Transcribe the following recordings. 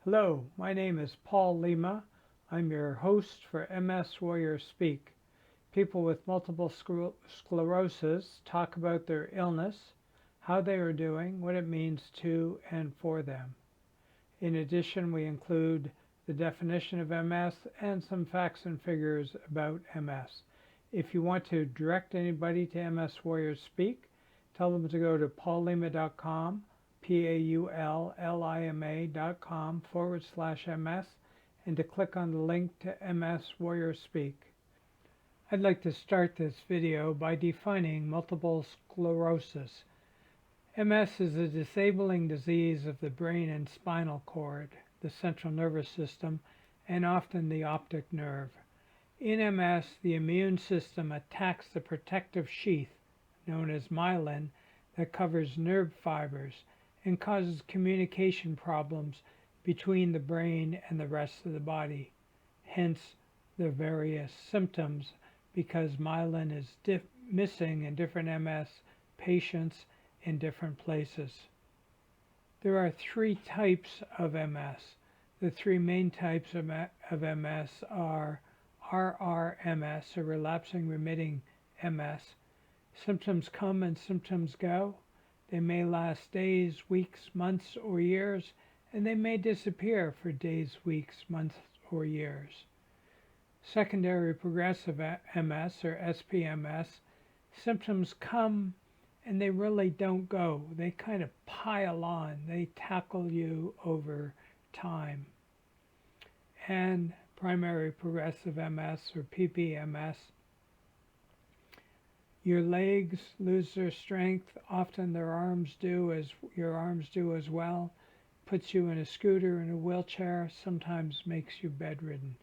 Hello, my name is Paul Lima. I'm your host for MS Warriors Speak. People with multiple sclerosis talk about their illness, how they are doing, what it means to and for them. In addition, we include the definition of MS and some facts and figures about MS. If you want to direct anybody to MS Warriors Speak, tell them to go to paullima.com, paullima.com/MS, and to click on the link to MS Warriors Speak. I'd like to start this video by defining multiple sclerosis. MS is a disabling disease of the brain and spinal cord, the central nervous system, and often the optic nerve. In MS, the immune system attacks the protective sheath, known as myelin, that covers nerve fibers and causes communication problems between the brain and the rest of the body. Hence, the various symptoms, because myelin is missing in different MS patients in different places. There are three types of MS. The three main types of MS are RRMS, or relapsing remitting MS. Symptoms come and symptoms go. They may last days, weeks, months, or years, and they may disappear for days, weeks, months, or years. Secondary progressive MS, or SPMS, symptoms come and they really don't go. They kind of pile on. They tackle you over time. And primary progressive MS, or PPMS, your legs lose their strength. Often your arms do as well. Puts you in a scooter, in a wheelchair, sometimes makes you bedridden.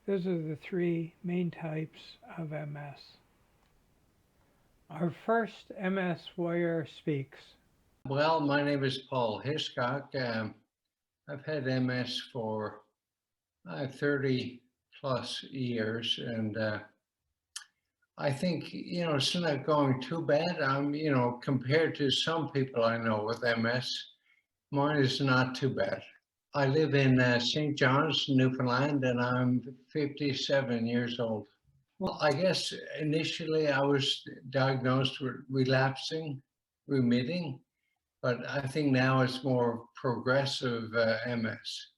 Those are the three main types of MS. Our first MS warrior speaks. Well, my name is Paul Hiscock. I've had MS for 30 plus years, and I think, it's not going too bad. Compared to some people I know with MS, mine is not too bad. I live in St. John's, Newfoundland, and I'm 57 years old. Well, I guess initially I was diagnosed with relapsing, remitting, but I think now it's more progressive MS.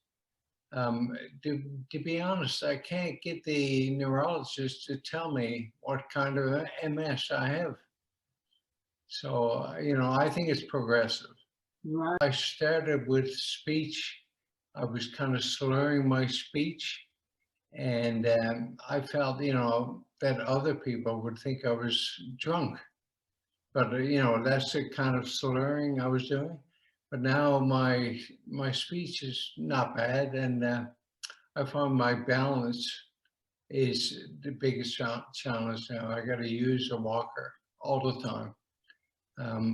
To be honest, I can't get the neurologist to tell me what kind of MS I have. So, I think it's progressive. Right. I started with speech. I was kind of slurring my speech. And I felt, that other people would think I was drunk. But, that's the kind of slurring I was doing. But now my speech is not bad. And I find my balance is the biggest challenge now. I got to use a walker all the time.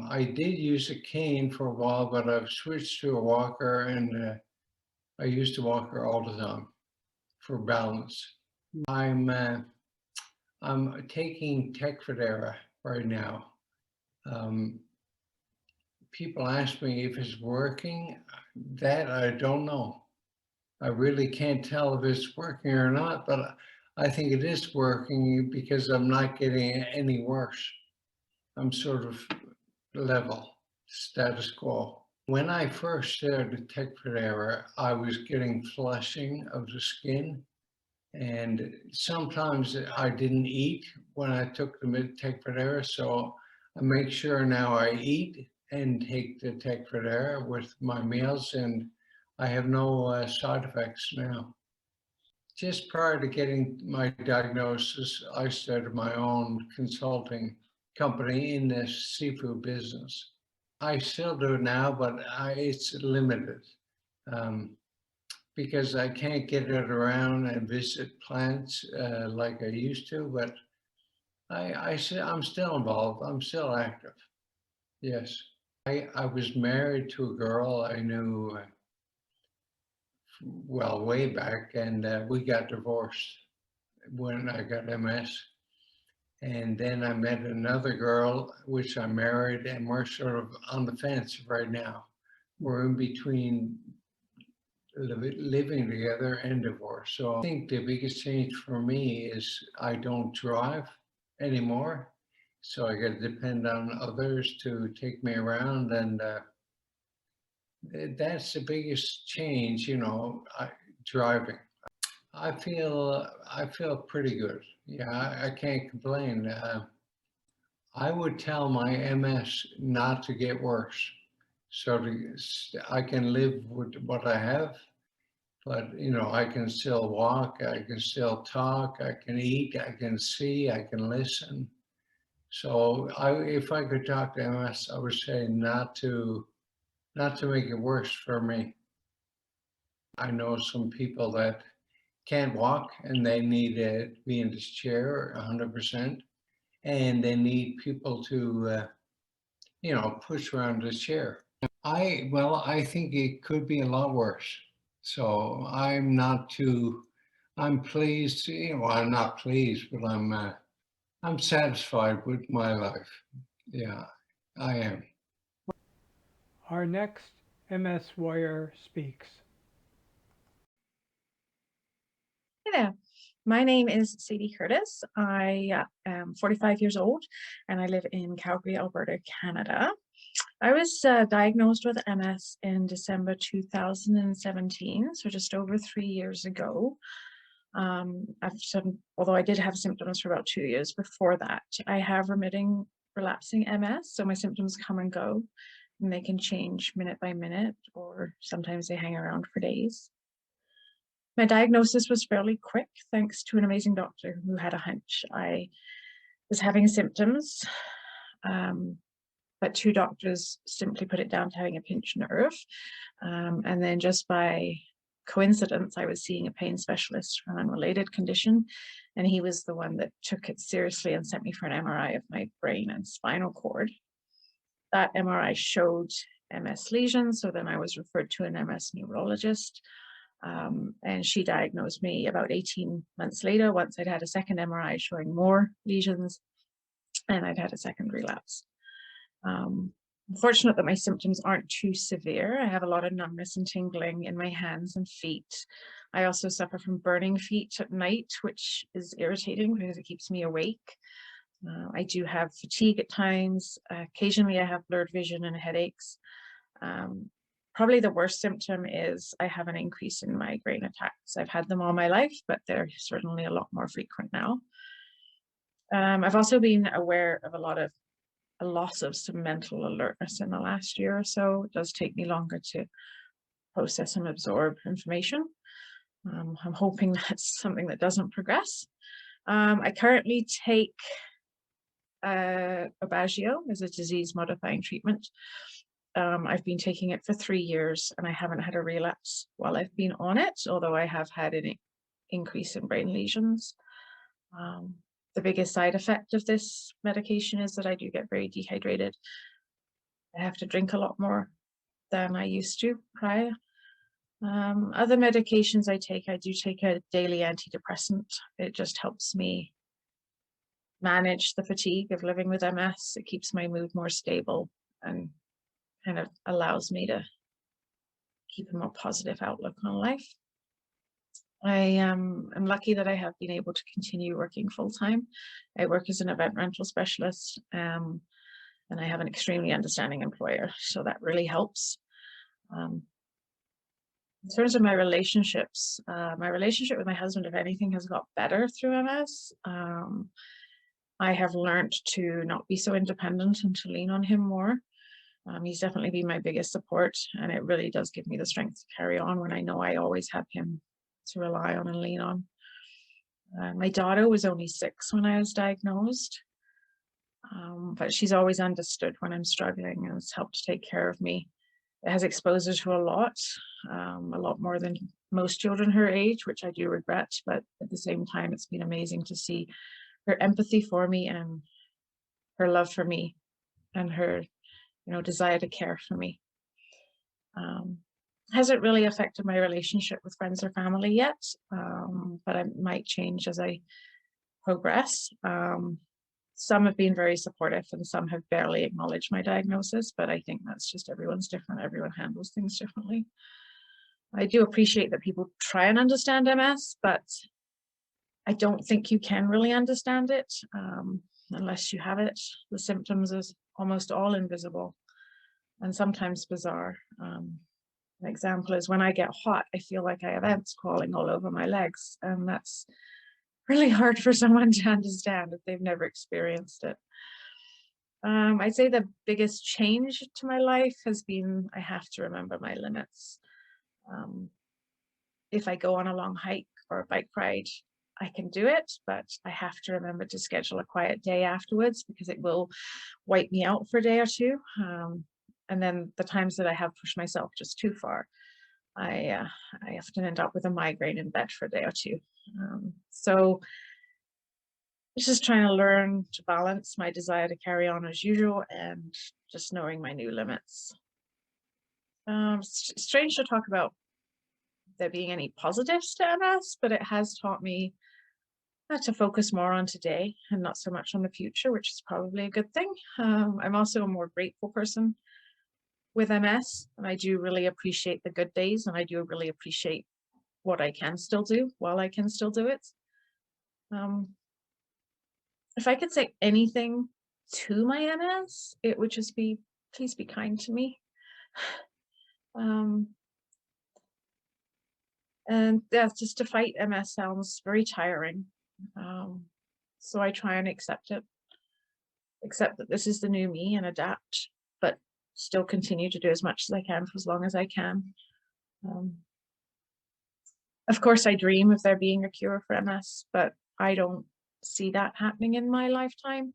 I did use a cane for a while, but I've switched to a walker, and I use the walker all the time for balance. I'm taking Tecfidera right now. People ask me if it's working. That I don't know. I really can't tell if it's working or not, but I think it is working because I'm not getting any worse. I'm sort of level, status quo. When I first started Tecfidera, I was getting flushing of the skin, and sometimes I didn't eat when I took the Tecfidera, so I make sure now I eat and take the Tecfidera with my meals, and I have no side effects now. Just prior to getting my diagnosis, I started my own consulting company in the seafood business. I still do it now, but it's limited because I can't get it around and visit plants like I used to, but I'm still involved. I'm still active. Yes. I was married to a girl I knew well way back, and we got divorced when I got MS. And then I met another girl, which I married, and we're sort of on the fence right now. We're in between living together and divorced. So I think the biggest change for me is I don't drive anymore. So I got to depend on others to take me around, and that's the biggest change, driving. I feel pretty good. Yeah, I can't complain. I would tell my MS not to get worse, so I can live with what I have, but I can still walk, I can still talk, I can eat, I can see, I can listen. So if I could talk to MS, I would say not to make it worse for me. I know some people that can't walk and they need to be in this chair 100%, and they need people to push around the chair. I think it could be a lot worse. So I'm pleased, I'm not pleased, but I'm satisfied with my life. Yeah, I am. Our next MS warrior speaks. Hey there. My name is Sadie Curtis. I am 45 years old and I live in Calgary, Alberta, Canada. I was diagnosed with MS in December 2017, so just over 3 years ago. Although I did have symptoms for about 2 years before that. I have remitting relapsing MS, so my symptoms come and go, and they can change minute by minute, or sometimes they hang around for days. My diagnosis was fairly quick, thanks to an amazing doctor who had a hunch I was having symptoms, but 2 doctors simply put it down to having a pinched nerve. And then just by coincidence, I was seeing a pain specialist for an unrelated condition, and he was the one that took it seriously and sent me for an MRI of my brain and spinal cord. That MRI showed MS lesions, so then I was referred to an MS neurologist. And she diagnosed me about 18 months later, once I'd had a second MRI showing more lesions and I'd had a second relapse. I'm fortunate that my symptoms aren't too severe. I have a lot of numbness and tingling in my hands and feet. I also suffer from burning feet at night, which is irritating because it keeps me awake. I do have fatigue at times. Occasionally I have blurred vision and headaches. Probably the worst symptom is I have an increase in migraine attacks. I've had them all my life, but they're certainly a lot more frequent now. I've also been aware of a loss of some mental alertness in the last year or so. It does take me longer to process and absorb information. I'm hoping that's something that doesn't progress. I currently take Aubagio as a disease-modifying treatment. I've been taking it for 3 years and I haven't had a relapse while I've been on it, although I have had an increase in brain lesions. The biggest side effect of this medication is that I do get very dehydrated. I have to drink a lot more than I used to prior. Other medications I do take a daily antidepressant. It just helps me manage the fatigue of living with MS. It keeps my mood more stable and kind of allows me to keep a more positive outlook on life. I'm lucky that I have been able to continue working full-time. I work as an event rental specialist, and I have an extremely understanding employer, so that really helps. In terms of my relationships, my relationship with my husband, if anything, has got better through MS. I have learned to not be so independent and to lean on him more. He's definitely been my biggest support, and it really does give me the strength to carry on when I know I always have him to rely on and lean on. My daughter was only 6 when I was diagnosed, but she's always understood when I'm struggling and has helped to take care of me. It has exposed her to a lot more than most children her age, which I do regret, but at the same time, it's been amazing to see her empathy for me and her love for me and her desire to care for me. Hasn't really affected my relationship with friends or family yet, but it might change as I progress. Some have been very supportive and some have barely acknowledged my diagnosis, but I think that's just everyone's different. Everyone handles things differently. I do appreciate that people try and understand MS, but I don't think you can really understand it unless you have it. The symptoms is almost all invisible and sometimes bizarre. An example is when I get hot, I feel like I have ants crawling all over my legs, and that's really hard for someone to understand if they've never experienced it. I'd say the biggest change to my life has been I have to remember my limits. If I go on a long hike or a bike ride, I can do it, but I have to remember to schedule a quiet day afterwards because it will wipe me out for a day or two. And then the times that I have pushed myself just too far, I often end up with a migraine in bed for a day or two. So it's just trying to learn to balance my desire to carry on as usual and just knowing my new limits. It's strange to talk about there being any positives to MS, but it has taught me to focus more on today and not so much on the future, which is probably a good thing. I'm also a more grateful person with MS, and I do really appreciate the good days, and I do really appreciate what I can still do while I can still do it. If I could say anything to my MS, it would just be, please be kind to me. And yeah, just to fight MS sounds very tiring. So I try and accept it, accept that this is the new me and adapt, but still continue to do as much as I can for as long as I can. Of course, I dream of there being a cure for MS, but I don't see that happening in my lifetime.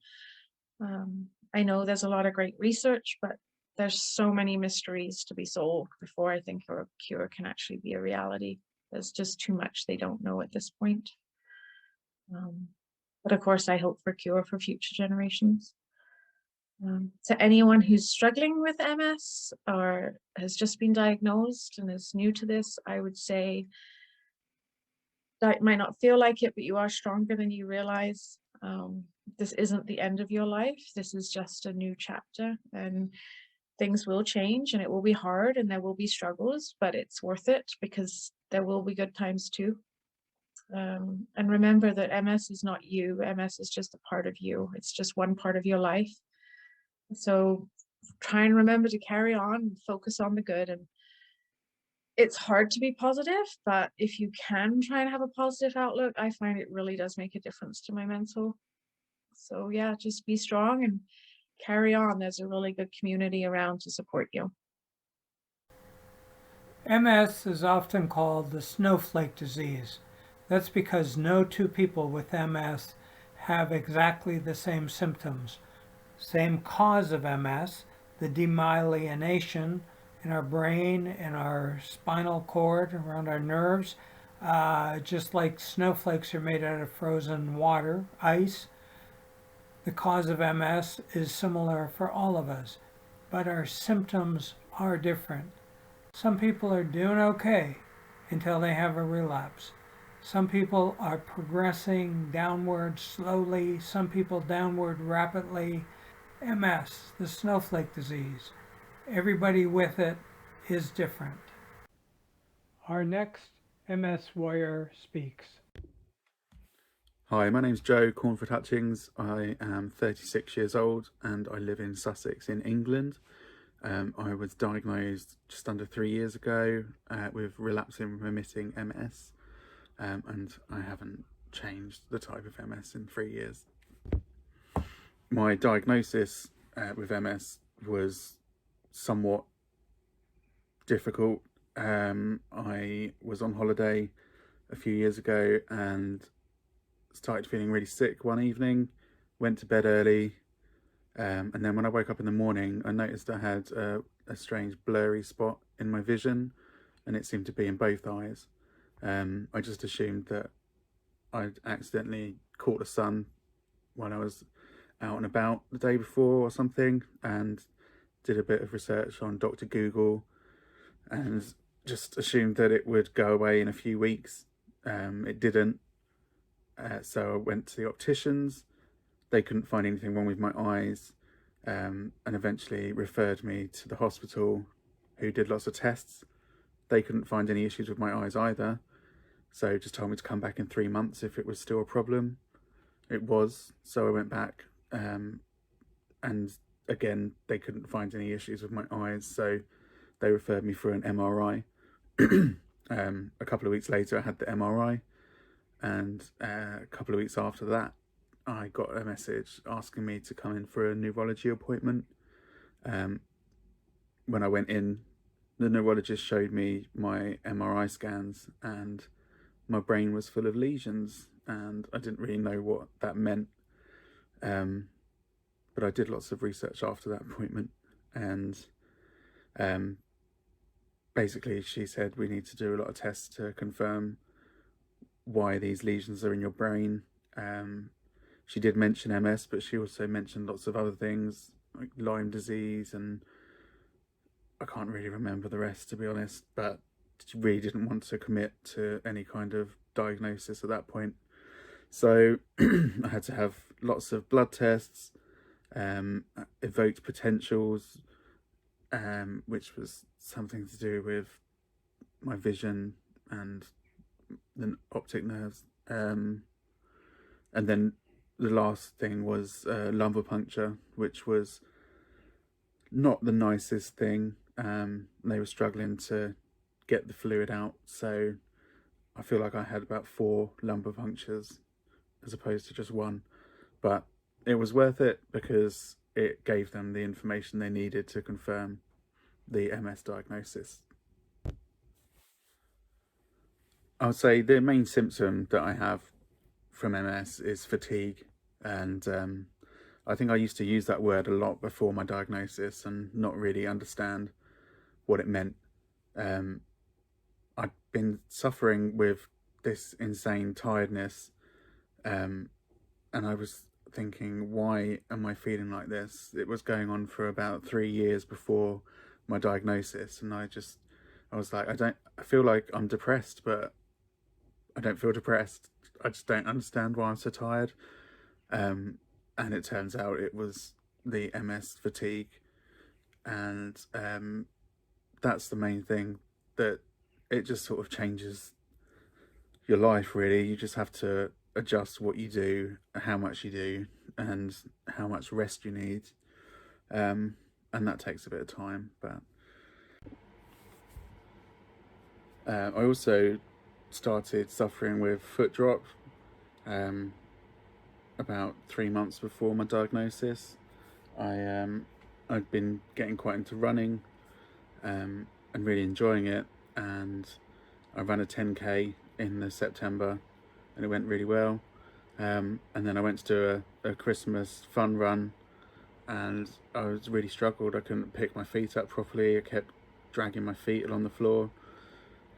I know there's a lot of great research, but there's so many mysteries to be solved before I think a cure can actually be a reality. There's just too much they don't know at this point. But of course, I hope for a cure for future generations. To anyone who's struggling with MS or has just been diagnosed and is new to this, I would say that might not feel like it, but you are stronger than you realize. This isn't the end of your life. This is just a new chapter, and things will change, and it will be hard, and there will be struggles, but it's worth it because there will be good times too. And remember that MS is not you. MS is just a part of you. It's just one part of your life. So try and remember to carry on and focus on the good. And it's hard to be positive, but if you can try and have a positive outlook, I find it really does make a difference to my mental. So yeah, just be strong and carry on. There's a really good community around to support you. MS is often called the snowflake disease. That's because no two people with MS have exactly the same symptoms. Same cause of MS, the demyelination in our brain, in our spinal cord, around our nerves, just like snowflakes are made out of frozen water, ice. The cause of MS is similar for all of us, but our symptoms are different. Some people are doing okay until they have a relapse. Some people are progressing downward slowly, some people downward rapidly. MS, the snowflake disease. Everybody with it is different. Our next MS warrior speaks. Hi, my name's Joe Cornford Hutchings. I am 36 years old and I live in Sussex in England. I was diagnosed just under 3 years ago with relapsing remitting MS, and I haven't changed the type of MS in 3 years. My diagnosis with MS was somewhat difficult. I was on holiday a few years ago and started feeling really sick one evening, went to bed early, and then when I woke up in the morning, I noticed I had a strange blurry spot in my vision, and it seemed to be in both eyes. I just assumed that I'd accidentally caught the sun when I was out and about the day before or something, and did a bit of research on Dr. Google and just assumed that it would go away in a few weeks. It didn't. So I went to the opticians. They couldn't find anything wrong with my eyes, and eventually referred me to the hospital, who did lots of tests. they couldn't find any issues with my eyes either, so just told me to come back in 3 months if it was still a problem. It was, so I went back, and again they couldn't find any issues with my eyes, so they referred me for an MRI. A couple of weeks later I had the MRI, and a couple of weeks after that I got a message asking me to come in for a neurology appointment. When I went in, the neurologist showed me my MRI scans and my brain was full of lesions, and I didn't really know what that meant. But I did lots of research after that appointment, and basically she said we need to do a lot of tests to confirm why these lesions are in your brain. She did mention MS, but she also mentioned lots of other things like Lyme disease, and I can't really remember the rest, to be honest, but she really didn't want to commit to any kind of diagnosis at that point. So I had to have lots of blood tests, evoked potentials, which was something to do with my vision and the optic nerves. And then the last thing was lumbar puncture, which was not the nicest thing. They were struggling to get the fluid out, so I feel like I had about 4 lumbar punctures as opposed to just 1, but it was worth it because it gave them the information they needed to confirm the MS diagnosis. I would say the main symptom that I have from MS is fatigue, and I think I used to use that word a lot before my diagnosis and not really understand what it meant. I'd been suffering with this insane tiredness, and I was thinking, why am I feeling like this? It was going on for about 3 years before my diagnosis, and I was like, I feel like I'm depressed, but I don't feel depressed. I just don't understand why I'm so tired. And it turns out it was the MS fatigue, and that's the main thing, that it just sort of changes your life, really. You just have to adjust what you do, how much you do, and how much rest you need, and that takes a bit of time. But I also started suffering with foot drop about 3 months before my diagnosis. I'd been getting quite into running and really enjoying it, and I ran a 10k in the September and it went really well, and then I went to do a Christmas fun run, and I was really struggled. I couldn't pick my feet up properly. I kept dragging my feet along the floor,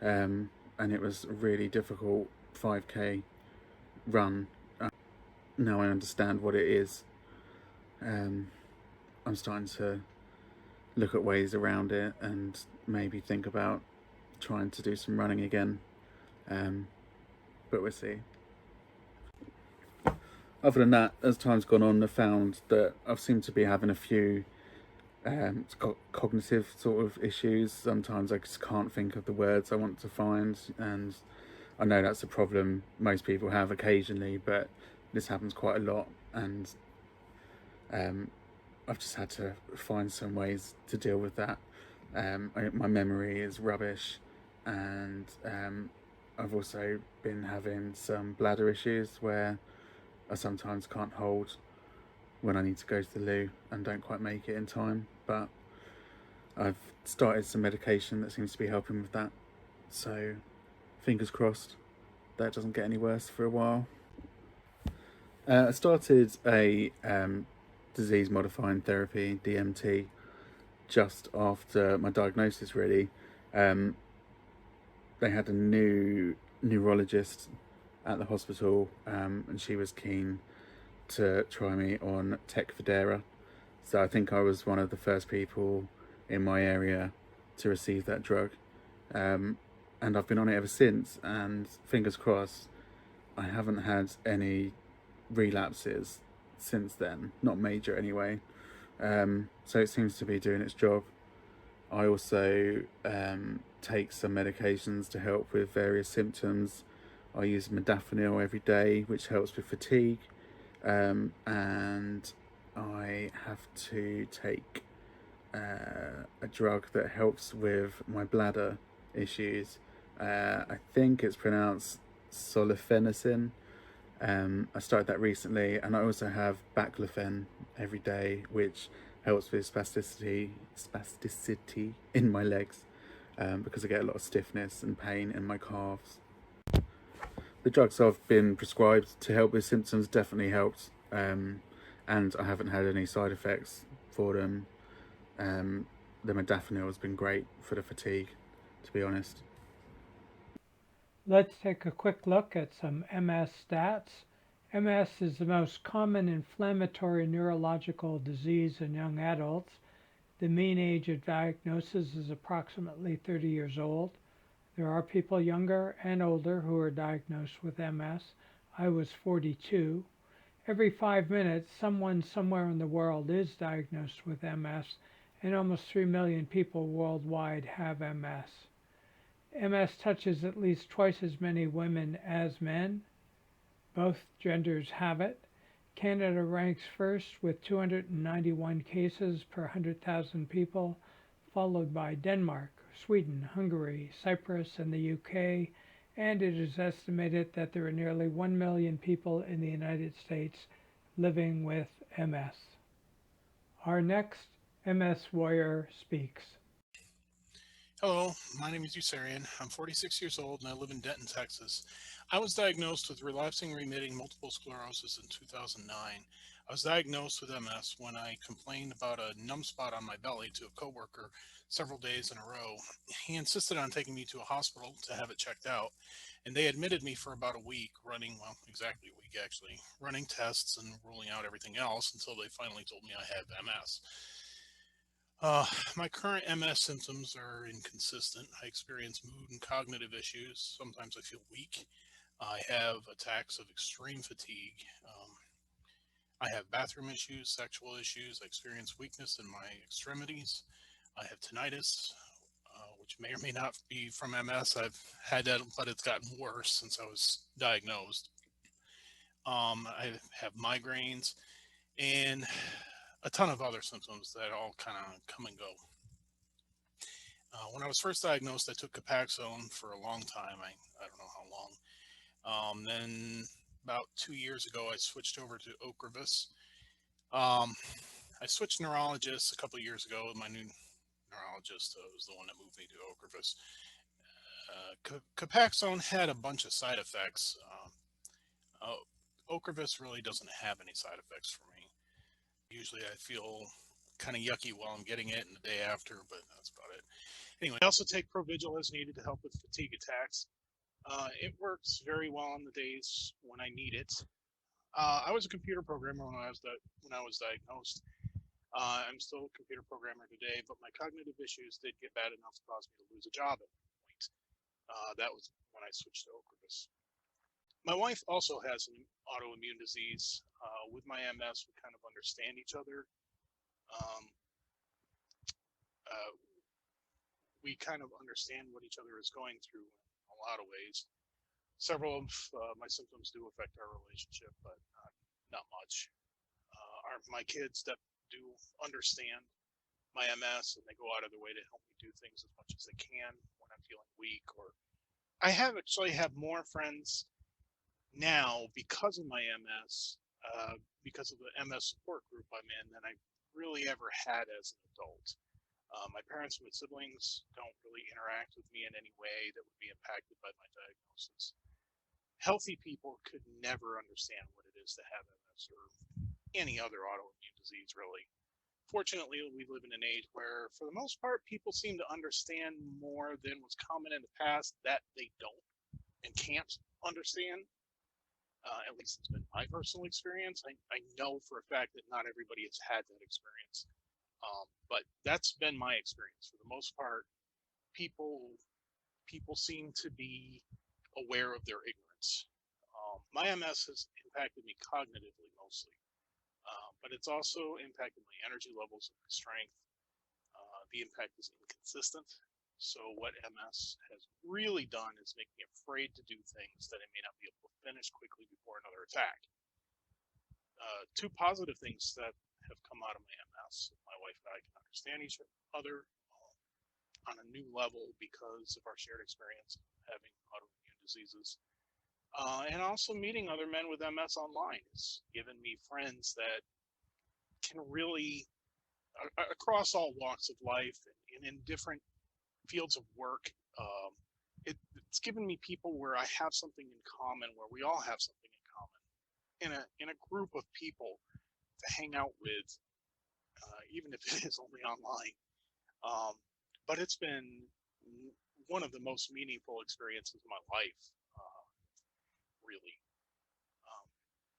and it was a really difficult 5k run. Now I understand what it is. I'm starting to look at ways around it and maybe think about trying to do some running again, but we'll see. Other than that, as time's gone on, I've found that I've seemed to be having a few cognitive sort of issues. Sometimes I just can't think of the words I want to find, and I know that's a problem most people have occasionally, but this happens quite a lot, and I've just had to find some ways to deal with that. My memory is rubbish, and I've also been having some bladder issues where I sometimes can't hold when I need to go to the loo and don't quite make it in time, but I've started some medication that seems to be helping with that, so fingers crossed that doesn't get any worse for a while. I started a disease modifying therapy, DMT, just after my diagnosis, really. They had a new neurologist at the hospital, and she was keen to try me on Tecfidera, so I think I was one of the first people in my area to receive that drug, and I've been on it ever since, and fingers crossed I haven't had any relapses since then, not major anyway, so it seems to be doing its job. I also take some medications to help with various symptoms. I use modafinil every day, which helps with fatigue, and I have to take a drug that helps with my bladder issues. I think it's pronounced solifenacin. I started that recently, and I also have baclofen every day, which helps with spasticity in my legs, because I get a lot of stiffness and pain in my calves. The drugs I've been prescribed to help with symptoms definitely helped, and I haven't had any side effects for them. The modafinil has been great for the fatigue, to be honest. Let's take a quick look at some MS stats. MS is the most common inflammatory neurological disease in young adults. The mean age of diagnosis is approximately 30 years old. There are people younger and older who are diagnosed with MS. I was 42. Every 5 minutes, someone somewhere in the world is diagnosed with MS, and almost 3 million people worldwide have MS. MS touches at least twice as many women as men. Both genders have it. Canada ranks first with 291 cases per 100,000 people, followed by Denmark, Sweden, Hungary, Cyprus, and the UK, and it is estimated that there are nearly 1 million people in the United States living with MS. Our next MS warrior speaks. Hello, my name is Usarian. I'm 46 years old and I live in Denton, Texas. I was diagnosed with relapsing remitting multiple sclerosis in 2009. I was diagnosed with MS when I complained about a numb spot on my belly to a coworker several days in a row. He insisted on taking me to a hospital to have it checked out, and they admitted me for about a week, exactly a week actually, running tests and ruling out everything else until they finally told me I had MS. My current MS symptoms are inconsistent. I experience mood and cognitive issues. Sometimes I feel weak. I have attacks of extreme fatigue. I have bathroom issues, sexual issues. I experience weakness in my extremities. I have tinnitus, which may or may not be from MS. I've had that, but it's gotten worse since I was diagnosed. I have migraines and a ton of other symptoms that all kind of come and go. When I was first diagnosed, I took Copaxone for a long time. I don't know how long. Then about 2 years ago, I switched over to Ocrevus. I switched neurologists a couple of years ago. My new neurologist was the one that moved me to Ocrevus. Copaxone had a bunch of side effects. Ocrevus really doesn't have any side effects for me. Usually I feel kind of yucky while I'm getting it and the day after, but that's about it. Anyway, I also take Provigil as needed to help with fatigue attacks. It works very well on the days when I need it. I was a computer programmer when I was diagnosed. I'm still a computer programmer today, but my cognitive issues did get bad enough to cause me to lose a job at one point. That was when I switched to Ocrevus. My wife also has an autoimmune disease. With my MS, we kind of understand each other. We kind of understand what each other is going through in a lot of ways. Several of my symptoms do affect our relationship, but not much. My kids that do understand my MS, and they go out of their way to help me do things as much as they can when I'm feeling weak. Or I actually have more friends now because of my MS, because of the MS support group I'm in, than I really ever had as an adult. My parents and my siblings don't really interact with me in any way that would be impacted by my diagnosis. Healthy people could never understand what it is to have MS or any other autoimmune disease, really. Fortunately, we live in an age where, for the most part, people seem to understand more than was common in the past that they don't and can't understand. At least it's been my personal experience. I know for a fact that not everybody has had that experience. But that's been my experience. For the most part, people seem to be aware of their ignorance. My MS has impacted me cognitively mostly, but it's also impacted my energy levels and my strength. The impact is inconsistent. So what MS has really done is make me afraid to do things that I may not be able to finish quickly before another attack. Two positive things that have come out of my MS. My wife and I can understand each other on a new level because of our shared experience having autoimmune diseases. And also meeting other men with MS online has given me friends that can really, across all walks of life and in different fields of work, it's given me people where I have something in common, where we all have something in common in a group of people to hang out with, even if it is only online. But it's been one of the most meaningful experiences of my life, really.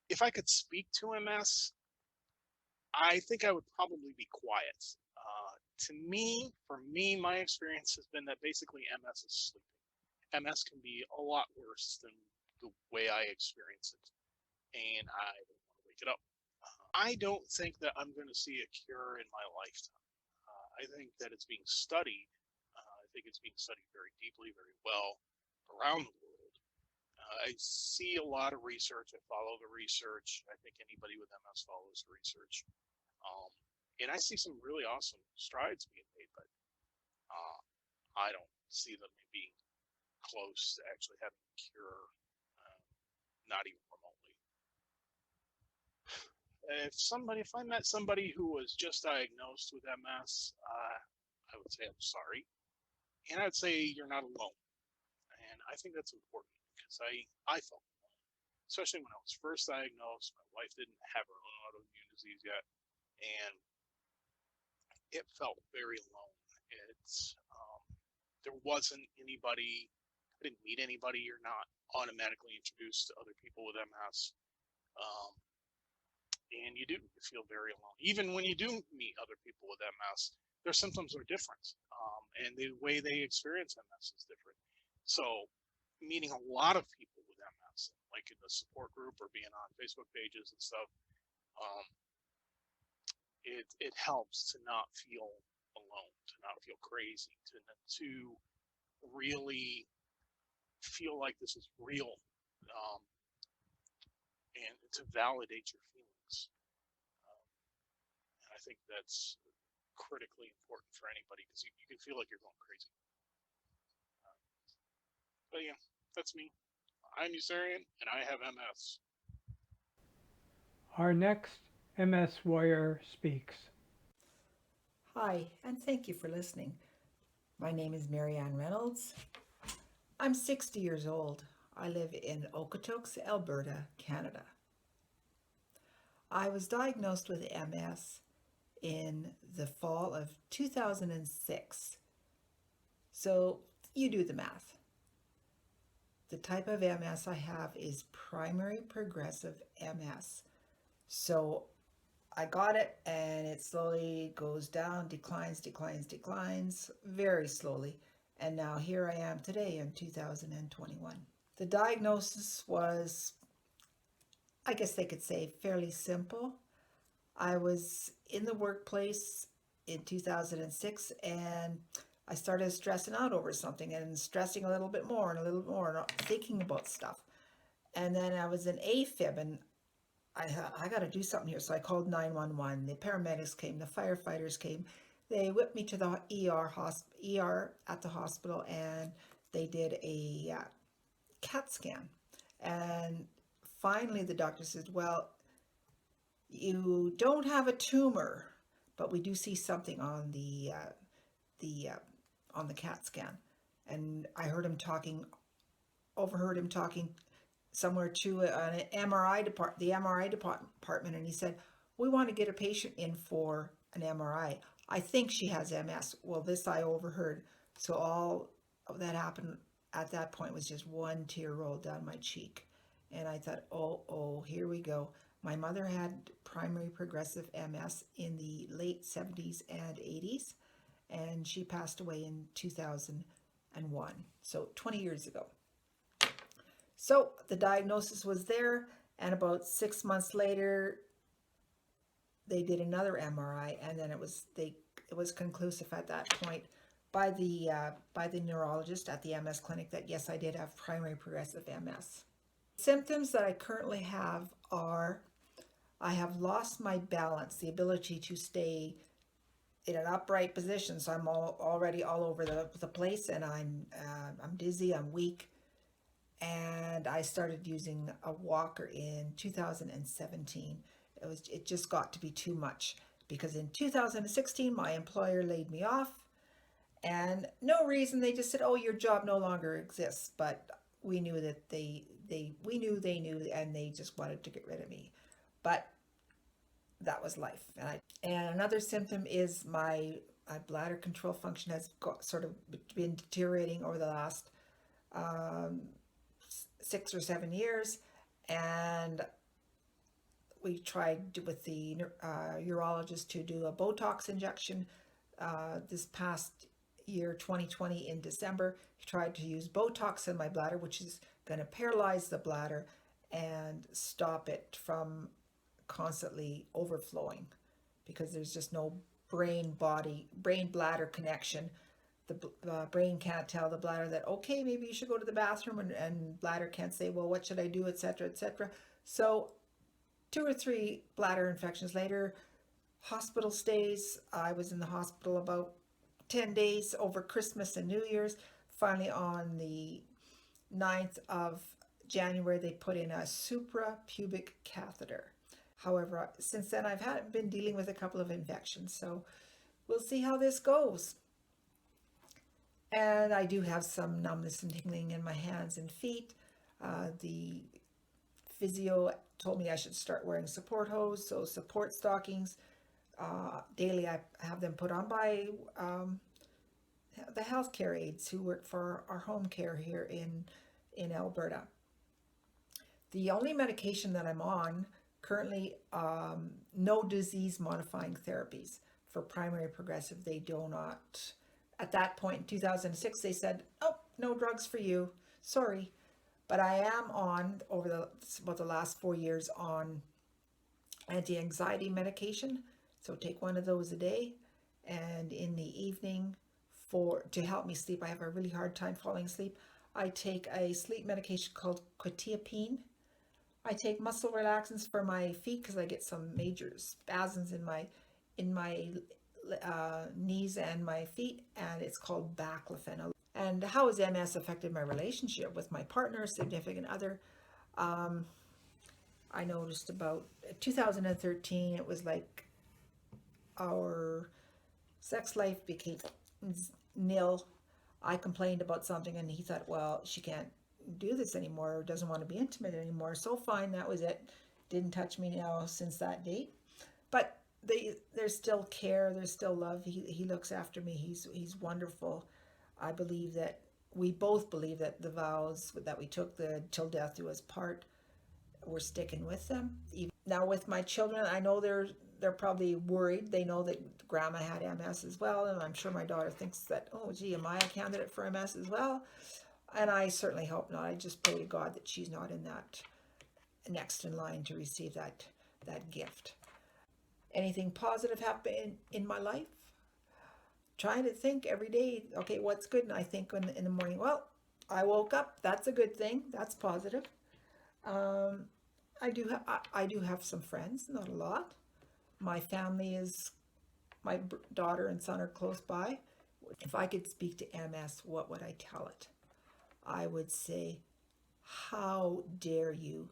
If I could speak to MS, I think I would probably be quiet. For me, my experience has been that basically MS is sleeping. MS can be a lot worse than the way I experience it, and I don't want to wake it up. I don't think that I'm going to see a cure in my lifetime. I think that it's being studied. I think it's being studied very deeply, very well around the world. I see a lot of research. I follow the research. I think anybody with MS follows the research. And I see some really awesome strides being made, but I don't see them being close to actually having a cure, not even remotely. If I met somebody who was just diagnosed with MS, I would say I'm sorry, and I'd say you're not alone. And I think that's important because I felt alone, especially when I was first diagnosed. My wife didn't have her own autoimmune disease yet, and it felt very alone. There wasn't anybody. I didn't meet anybody. You're not automatically introduced to other people with MS. And you feel very alone. Even when you do meet other people with MS, their symptoms are different, and the way they experience MS is different. So meeting a lot of people with MS, like in the support group or being on Facebook pages and stuff, it helps to not feel alone, to not feel crazy, to really feel like this is real, and to validate your feelings. And I think that's critically important for anybody because you can feel like you're going crazy. But yeah, that's me. I'm Usarian and I have MS. Our next MS warrior speaks. Hi, and thank you for listening. My name is Marianne Reynolds. I'm 60 years old. I live in Okotoks, Alberta, Canada. I was diagnosed with MS in the fall of 2006. So you do the math. The type of MS I have is primary progressive MS. So I got it and it slowly goes down, declines, very slowly. And now here I am today in 2021. The diagnosis was, I guess they could say, fairly simple. I was in the workplace in 2006 and I started stressing out over something and stressing a little bit more and a little bit more, and thinking about stuff. And then I was in AFib and I got to do something here. So I called 911. The paramedics came, the firefighters came. They whipped me to the ER at the hospital, and they did a CAT scan. And finally, the doctor said, "Well, you don't have a tumor, but we do see something on the CAT scan." And I overheard him talking somewhere to an MRI department, and he said, "We want to get a patient in for an MRI. I think she has MS." Well, this I overheard. So all that happened at that point was just one tear rolled down my cheek. And I thought, oh, here we go. My mother had primary progressive MS in the late 70s and 80s, and she passed away in 2001, so 20 years ago. So the diagnosis was there, and about 6 months later, they did another MRI, and then it was conclusive at that point. by the neurologist at the MS clinic that yes, I did have primary progressive MS. Symptoms that I currently have are I have lost my balance, the ability to stay in an upright position. So I'm already all over the place, and I'm dizzy, I'm weak, and I started using a walker in 2017. It just got to be too much because in 2016 my employer laid me off, and no reason. They just said, "Oh, your job no longer exists." But we knew that they knew, and they just wanted to get rid of me. But that was life. And another symptom is my bladder control function has sort of been deteriorating over the last 6 or 7 years, and we tried with the urologist to do a Botox injection this past year, 2020, in December. He tried to use Botox in my bladder, which is going to paralyze the bladder and stop it from constantly overflowing, because there's just no brain bladder connection. The brain can't tell the bladder that, okay, maybe you should go to the bathroom, and bladder can't say, well, what should I do, etc., etc. So 2 or 3 bladder infections later, hospital stays. I was in the hospital about 10 days over Christmas and New Year's. Finally, on the 9th of January, they put in a suprapubic catheter. However, since then I've been dealing with a couple of infections, so we'll see how this goes. And I do have some numbness and tingling in my hands and feet. The physio told me I should start wearing support hose, so support stockings. Daily I have them put on by the healthcare aides who work for our home care here in Alberta. The only medication that I'm on currently, no disease modifying therapies for primary progressive. They do not, at that point in 2006, they said, oh, no drugs for you, sorry. But I am on, over about the last 4 years, on anti-anxiety medication. So take one of those a day, and in the evening to help me sleep, I have a really hard time falling asleep, I take a sleep medication called quetiapine. I take muscle relaxants for my feet because I get some major spasms in my knees and my feet, and it's called baclofen. And how has MS affected my relationship with my partner, significant other? I noticed about 2013, it was like our sex life became nil. I complained about something, and he thought, well, she can't do this anymore, or doesn't want to be intimate anymore. So fine, that was it. Didn't touch me now since that date. But there's still care, there's still love. He looks after me. He's wonderful. I believe that we both believe that the vows that we took, the till death do us part, we're sticking with them. Now with my children, I know they're probably worried. They know that grandma had MS as well, and I'm sure my daughter thinks that, oh gee, am I a candidate for MS as well? And I certainly hope not. I just pray to God that she's not in that next in line to receive that gift. Anything positive happen in my life? Trying to think every day, okay, what's good? And I think in the morning, well, I woke up. That's a good thing. That's positive. I do have some friends, not a lot. My family is, my daughter and son are close by. If I could speak to MS, what would I tell it? I would say, how dare you?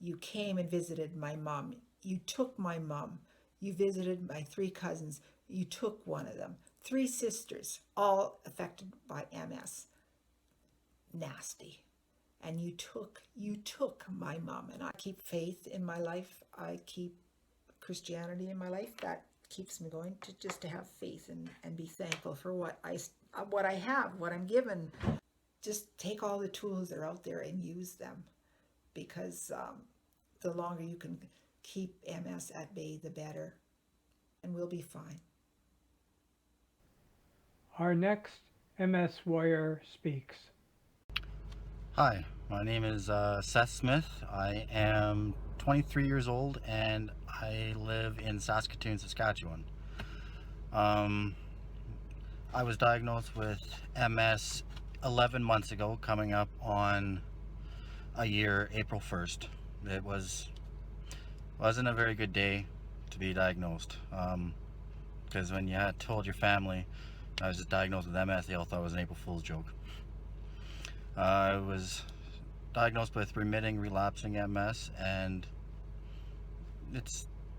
You came and visited my mom. You took my mom. You visited my 3 cousins. You took one of them. 3 sisters, all affected by MS. Nasty. And you took my mom. And I keep faith in my life. I keep Christianity in my life. That keeps me going, to have faith and be thankful for what I have, what I'm given. Just take all the tools that are out there and use them, because the longer you can keep MS at bay, the better, and we'll be fine. Our next MS warrior speaks. Hi, my name is Seth Smith. I am 23 years old and I live in Saskatoon, Saskatchewan. I was diagnosed with MS 11 months ago, coming up on a year, April 1st. It wasn't a very good day to be diagnosed, because when you had told your family I was just diagnosed with MS, they all thought it was an April Fool's joke. I was diagnosed with remitting relapsing MS, and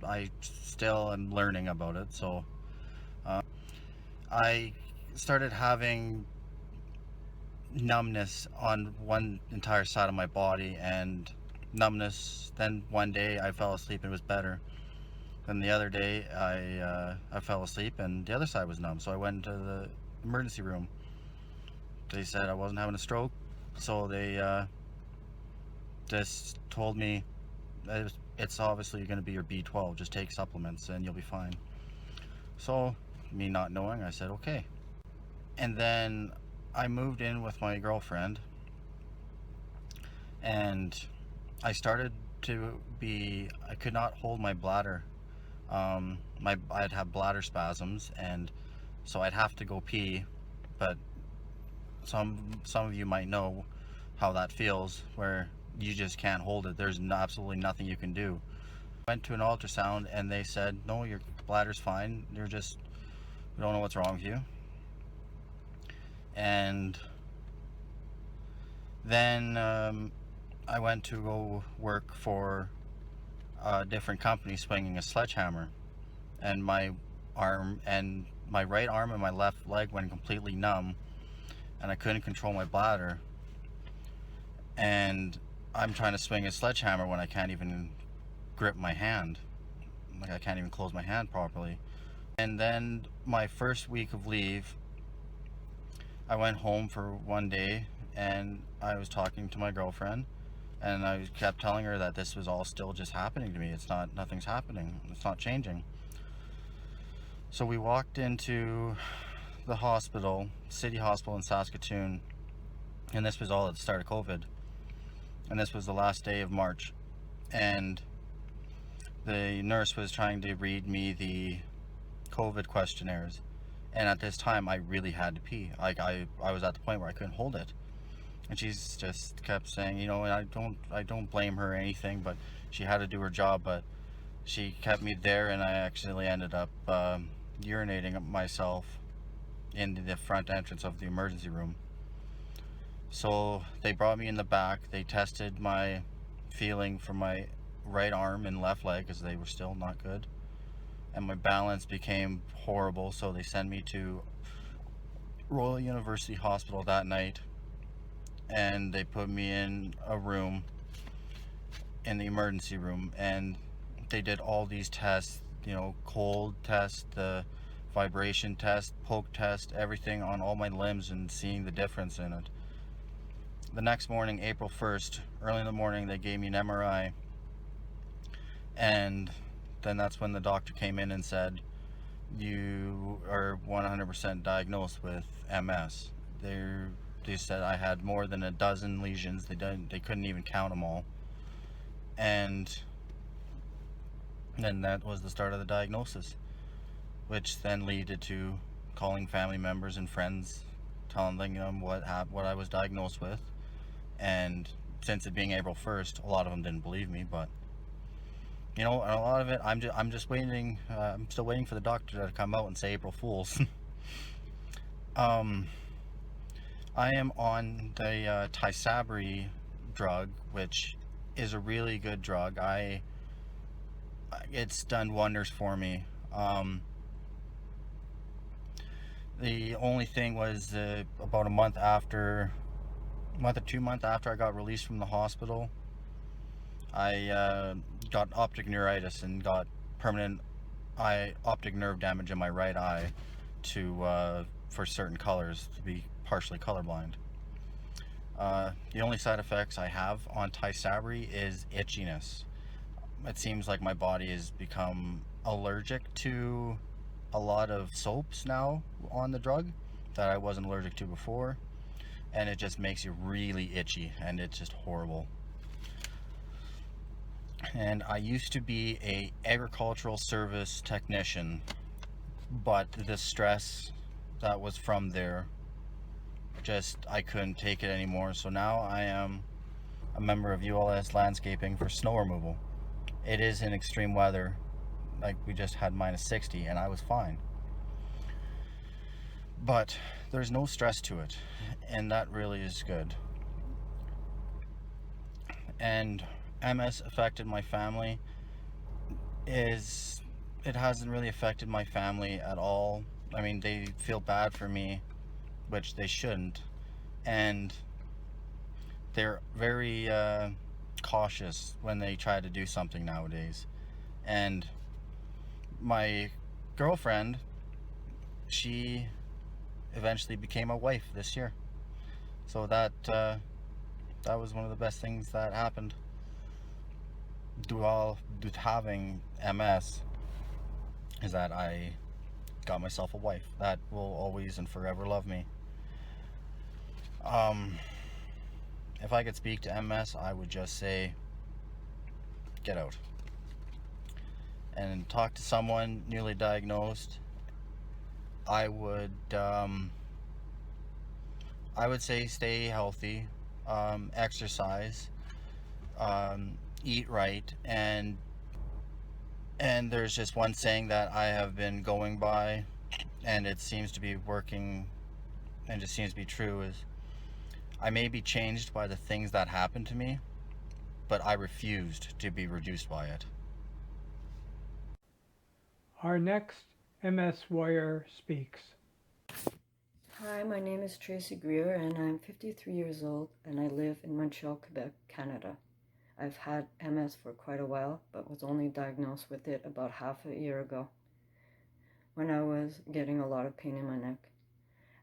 I still am learning about it. So I started having numbness on one entire side of my body, and numbness. Then one day I fell asleep and it was better. Then the other day I fell asleep and the other side was numb. So I went into the emergency room. They said I wasn't having a stroke, so they just told me it's obviously going to be your B12. Just take supplements and you'll be fine. So me not knowing, I said okay. And then I moved in with my girlfriend, and I started to I could not hold my bladder. I'd have bladder spasms, and so I'd have to go pee. But some of you might know how that feels, where you just can't hold it. There's absolutely nothing you can do. I went to an ultrasound and they said, no, your bladder's fine. We don't know what's wrong with you. And then I went to go work for a different company swinging a sledgehammer, and my right arm and my left leg went completely numb, and I couldn't control my bladder. And I'm trying to swing a sledgehammer when I can't even grip my hand. Like, I can't even close my hand properly. And then my first week of leave, I went home for one day, and I was talking to my girlfriend, and I kept telling her that this was all still just happening to me. Nothing's happening. It's not changing. So we walked into the hospital, City Hospital in Saskatoon, and this was all at the start of COVID. And this was the last day of March. And the nurse was trying to read me the COVID questionnaires. And at this time, I really had to pee. Like, I was at the point where I couldn't hold it. And she's just kept saying, you know, and I don't blame her or anything, but she had to do her job. But she kept me there, and I actually ended up urinating myself in the front entrance of the emergency room. So they brought me in the back. They tested my feeling for my right arm and left leg, because they were still not good. And my balance became horrible, so they sent me to Royal University Hospital that night, and they put me in a room, in the emergency room, and they did all these tests, you know, cold test, the vibration test, poke test, everything on all my limbs, and seeing the difference in it. The next morning, April 1st, early in the morning, they gave me an MRI, and then that's when the doctor came in and said, you are 100% diagnosed with MS. They said I had more than a dozen lesions. They couldn't even count them all. And then that was the start of the diagnosis, which then led to calling family members and friends, telling them what I was diagnosed with. And since it being April 1st, a lot of them didn't believe me, but you know, a lot of it, I'm just waiting. I'm still waiting for the doctor to come out and say April Fools. I am on the Tysabri drug, which is a really good drug. It's done wonders for me. The only thing was about a month or 2 months after I got released from the hospital, I got optic neuritis and got permanent optic nerve damage in my right eye for certain colors, to be partially colorblind. The only side effects I have on Tysabri is itchiness. It seems like my body has become allergic to a lot of soaps now on the drug that I wasn't allergic to before, and it just makes you really itchy, and it's just horrible. And I used to be a agricultural service technician, but the stress that was from there. Just, I couldn't take it anymore. So now I am a member of ULS Landscaping for snow removal. It is in extreme weather. Like, we just had -60 and I was fine. But there's no stress to it, and that really is good. And MS affected my family. It hasn't really affected my family at all. I mean, they feel bad for me, which they shouldn't, and they're very cautious when they try to do something nowadays. And my girlfriend, she eventually became a wife this year, so that was one of the best things that happened with having MS, is that I got myself a wife that will always and forever love me. If I could speak to MS, I would just say, get out and talk to someone newly diagnosed. I would say stay healthy, exercise, eat right, and there's just one saying that I have been going by, and it seems to be working and just seems to be true, is I may be changed by the things that happened to me, but I refused to be reduced by it. Our next MS warrior speaks. Hi, my name is Tracy Greer and I'm 53 years old and I live in Montreal, Quebec, Canada. I've had MS for quite a while, but was only diagnosed with it about half a year ago when I was getting a lot of pain in my neck.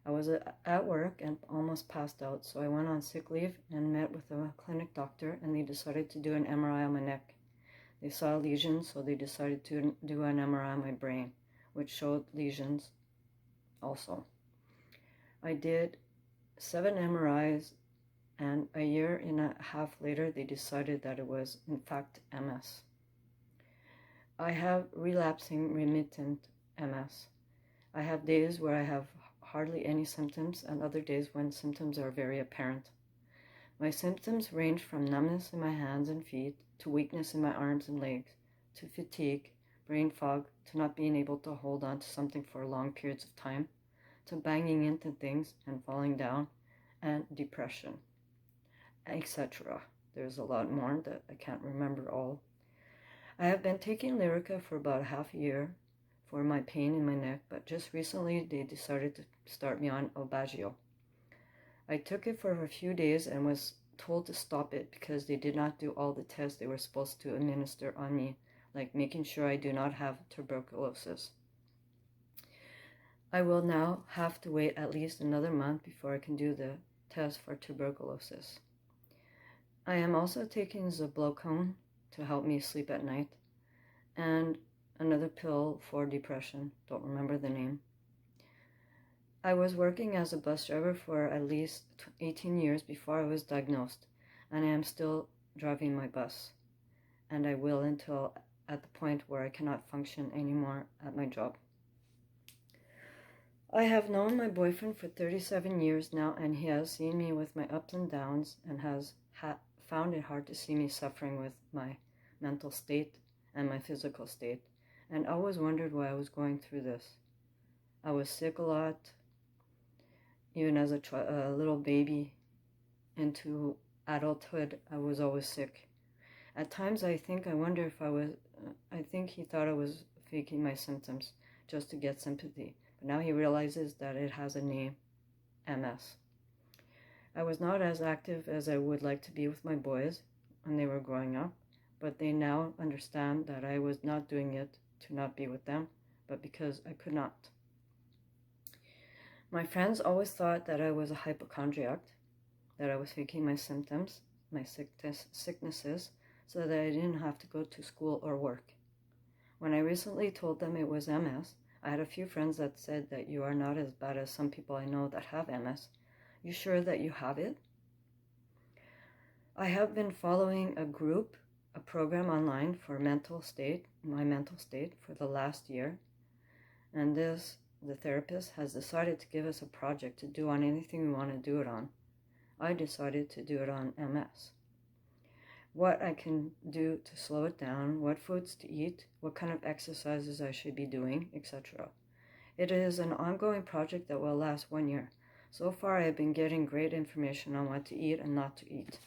I was at work and almost passed out, so I went on sick leave and met with a clinic doctor, and they decided to do an MRI on my neck. They saw lesions, so they decided to do an MRI on my brain, which showed lesions also. I did 7 MRIs, and a year and a half later, they decided that it was, in fact, MS. I have relapsing remittent MS. I have days where I have hardly any symptoms and other days when symptoms are very apparent. My symptoms range from numbness in my hands and feet, to weakness in my arms and legs, to fatigue, brain fog, to not being able to hold on to something for long periods of time, to banging into things and falling down, and depression, etc. There's a lot more that I can't remember all. I have been taking Lyrica for about half a year for my pain in my neck, but just recently they decided to start me on Obagio. I took it for a few days and was told to stop it because they did not do all the tests they were supposed to administer on me, like making sure I do not have tuberculosis. I will now have to wait at least another month before I can do the test for tuberculosis. I am also taking Zablocone to help me sleep at night, and another pill for depression, don't remember the name. I was working as a bus driver for at least 18 years before I was diagnosed, and I am still driving my bus, and I will until at the point where I cannot function anymore at my job. I have known my boyfriend for 37 years now, and he has seen me with my ups and downs and has found it hard to see me suffering with my mental state and my physical state, and always wondered why I was going through this. I was sick a lot, even as a little baby into adulthood. I was always sick. At times I think he thought I was faking my symptoms just to get sympathy, but now he realizes that it has a name, MS. I was not as active as I would like to be with my boys when they were growing up, but they now understand that I was not doing it to not be with them, but because I could not. My friends always thought that I was a hypochondriac, that I was faking my symptoms, my sicknesses, so that I didn't have to go to school or work. When I recently told them it was MS, I had a few friends that said that you are not as bad as some people I know that have MS. You sure that you have it? I have been following a program online for my mental state for the last year, and this the therapist, has decided to give us a project to do on anything we want to do it on. I decided to do it on MS. What I can do to slow it down, what foods to eat, what kind of exercises I should be doing, etc. It is an ongoing project that will last 1 year. So far, I have been getting great information on what to eat and not to eat.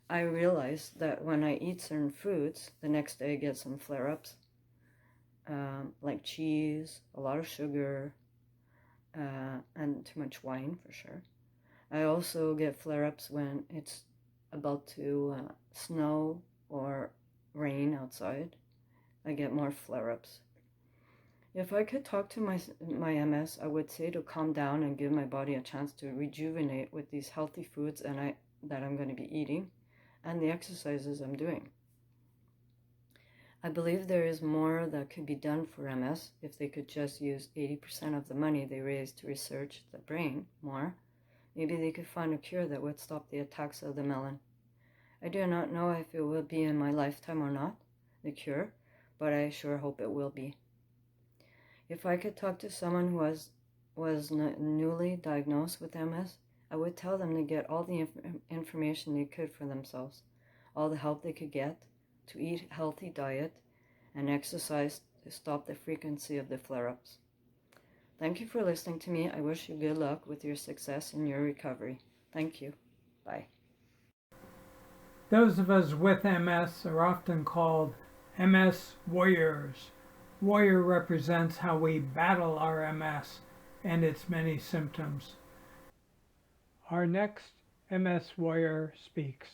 I realized that when I eat certain foods, the next day I get some flare-ups, like cheese, a lot of sugar, and too much wine for sure. I also get flare-ups when it's about to snow or rain outside. I get more flare-ups. If I could talk to my MS, I would say to calm down and give my body a chance to rejuvenate with these healthy foods that I'm going to be eating and the exercises I'm doing. I believe there is more that could be done for MS if they could just use 80% of the money they raise to research the brain more. Maybe they could find a cure that would stop the attacks of the melon. I do not know if it will be in my lifetime or not, the cure, but I sure hope it will be. If I could talk to someone who was newly diagnosed with MS, I would tell them to get all the information they could for themselves, all the help they could get, to eat a healthy diet, and exercise to stop the frequency of the flare-ups. Thank you for listening to me. I wish you good luck with your success in your recovery. Thank you. Bye. Those of us with MS are often called MS warriors. Warrior represents how we battle our MS and its many symptoms. Our next MS warrior speaks.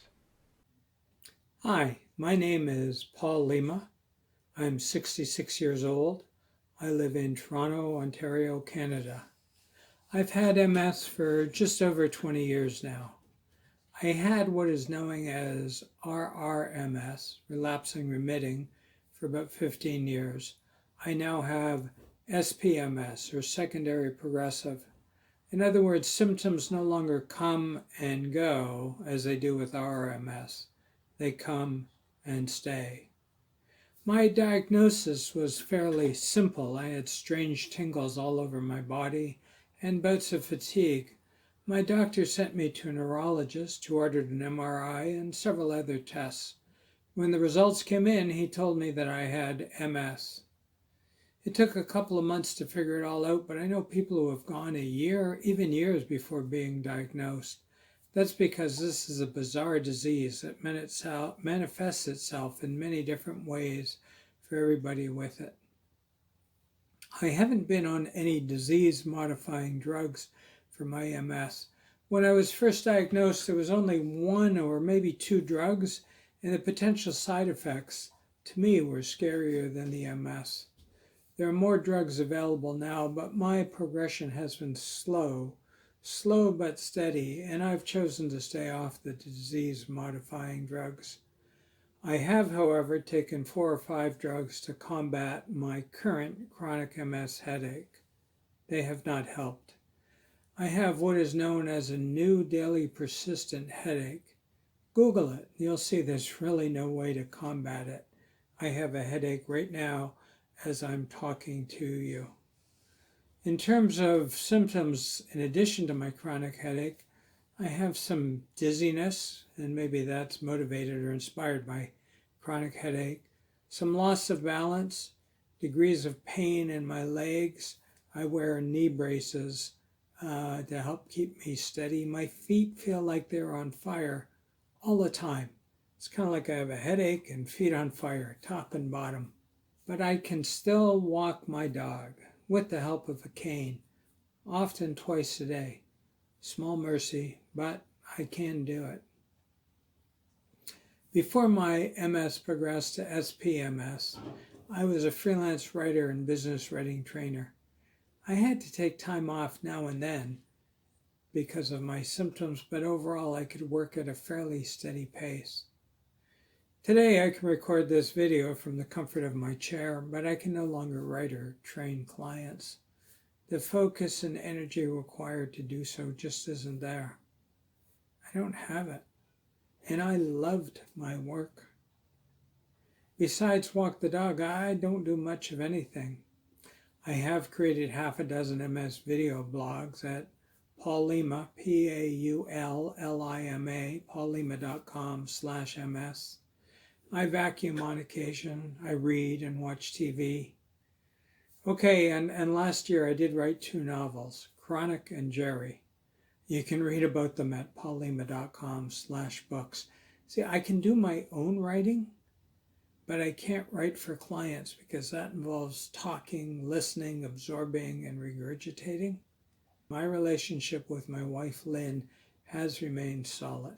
Hi, my name is Paul Lima. I'm 66 years old. I live in Toronto, Ontario, Canada. I've had MS for just over 20 years now. I had what is known as RRMS, relapsing remitting, for about 15 years. I now have SPMS, or secondary progressive. In other words, symptoms no longer come and go as they do with RRMS. They come and stay. My diagnosis was fairly simple. I had strange tingles all over my body and bouts of fatigue. My doctor sent me to a neurologist who ordered an MRI and several other tests. When the results came in, he told me that I had MS. It took a couple of months to figure it all out, but I know people who have gone a year, even years before being diagnosed. That's because this is a bizarre disease that manifests itself in many different ways for everybody with it. I haven't been on any disease-modifying drugs for my MS. When I was first diagnosed, there was only one or maybe two drugs, and the potential side effects, to me, were scarier than the MS. There are more drugs available now, but my progression has been slow but steady, and I've chosen to stay off the disease-modifying drugs. I have, however, taken 4 or 5 drugs to combat my current chronic MS headache. They have not helped. I have what is known as a new daily persistent headache. Google it. You'll see there's really no way to combat it. I have a headache right now as I'm talking to you. In terms of symptoms, in addition to my chronic headache, I have some dizziness, and maybe that's motivated or inspired by chronic headache, some loss of balance, degrees of pain in my legs. I wear knee braces to help keep me steady. My feet feel like they're on fire all the time. It's kind of like I have a headache and feet on fire, top and bottom. But I can still walk my dog with the help of a cane, often twice a day. Small mercy, but I can do it. Before my MS progressed to SPMS, I was a freelance writer and business writing trainer. I had to take time off now and then because of my symptoms, but overall I could work at a fairly steady pace. Today I can record this video from the comfort of my chair, but I can no longer write or train clients. The focus and energy required to do so just isn't there. I don't have it, and I loved my work. Besides walk the dog, I don't do much of anything. I have created half a dozen MS video blogs at Paulima, Paulima, paulima.com/MS. I vacuum on occasion. I read and watch TV. Okay, and last year I did write 2 novels, Chronic and Jerry. You can read about them at paulima.com/books. See, I can do my own writing, but I can't write for clients because that involves talking, listening, absorbing, and regurgitating. My relationship with my wife, Lynn, has remained solid.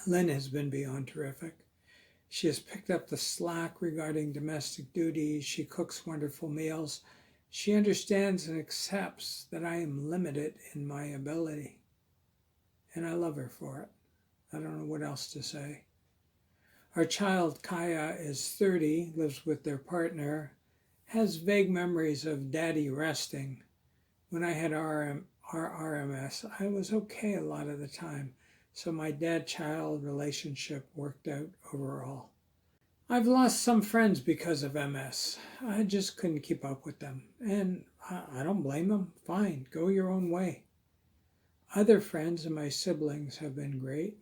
Lynn has been beyond terrific. She has picked up the slack regarding domestic duties. She cooks wonderful meals. She understands and accepts that I am limited in my ability. And I love her for it. I don't know what else to say. Our child, Kaya, is 30, lives with their partner, has vague memories of daddy resting. When I had our RMS, I was okay a lot of the time. So my dad-child relationship worked out overall. I've lost some friends because of MS. I just couldn't keep up with them. And I don't blame them. Fine, go your own way. Other friends and my siblings have been great.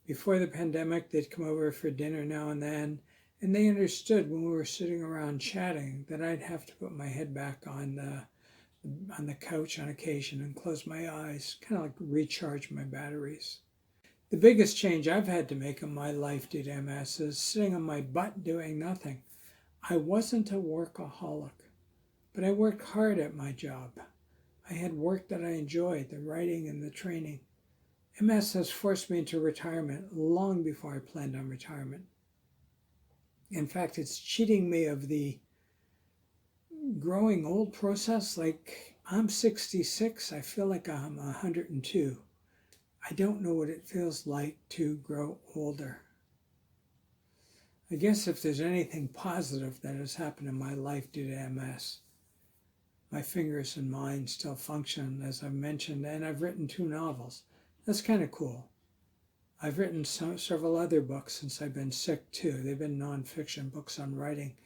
Before the pandemic, they'd come over for dinner now and then, and they understood when we were sitting around chatting that I'd have to put my head back on the couch on occasion and close my eyes, kind of like recharge my batteries. The biggest change I've had to make in my life due to MS is sitting on my butt doing nothing. I wasn't a workaholic, but I worked hard at my job. I had work that I enjoyed, the writing and the training. MS has forced me into retirement long before I planned on retirement. In fact, it's cheating me of the growing old process. Like, I'm 66, I feel like I'm 102. I don't know what it feels like to grow older. I guess if there's anything positive that has happened in my life due to MS, my fingers and mind still function, as I've mentioned, and I've written 2 novels. That's kind of cool. I've written several other books since I've been sick too. They've been nonfiction books on writing.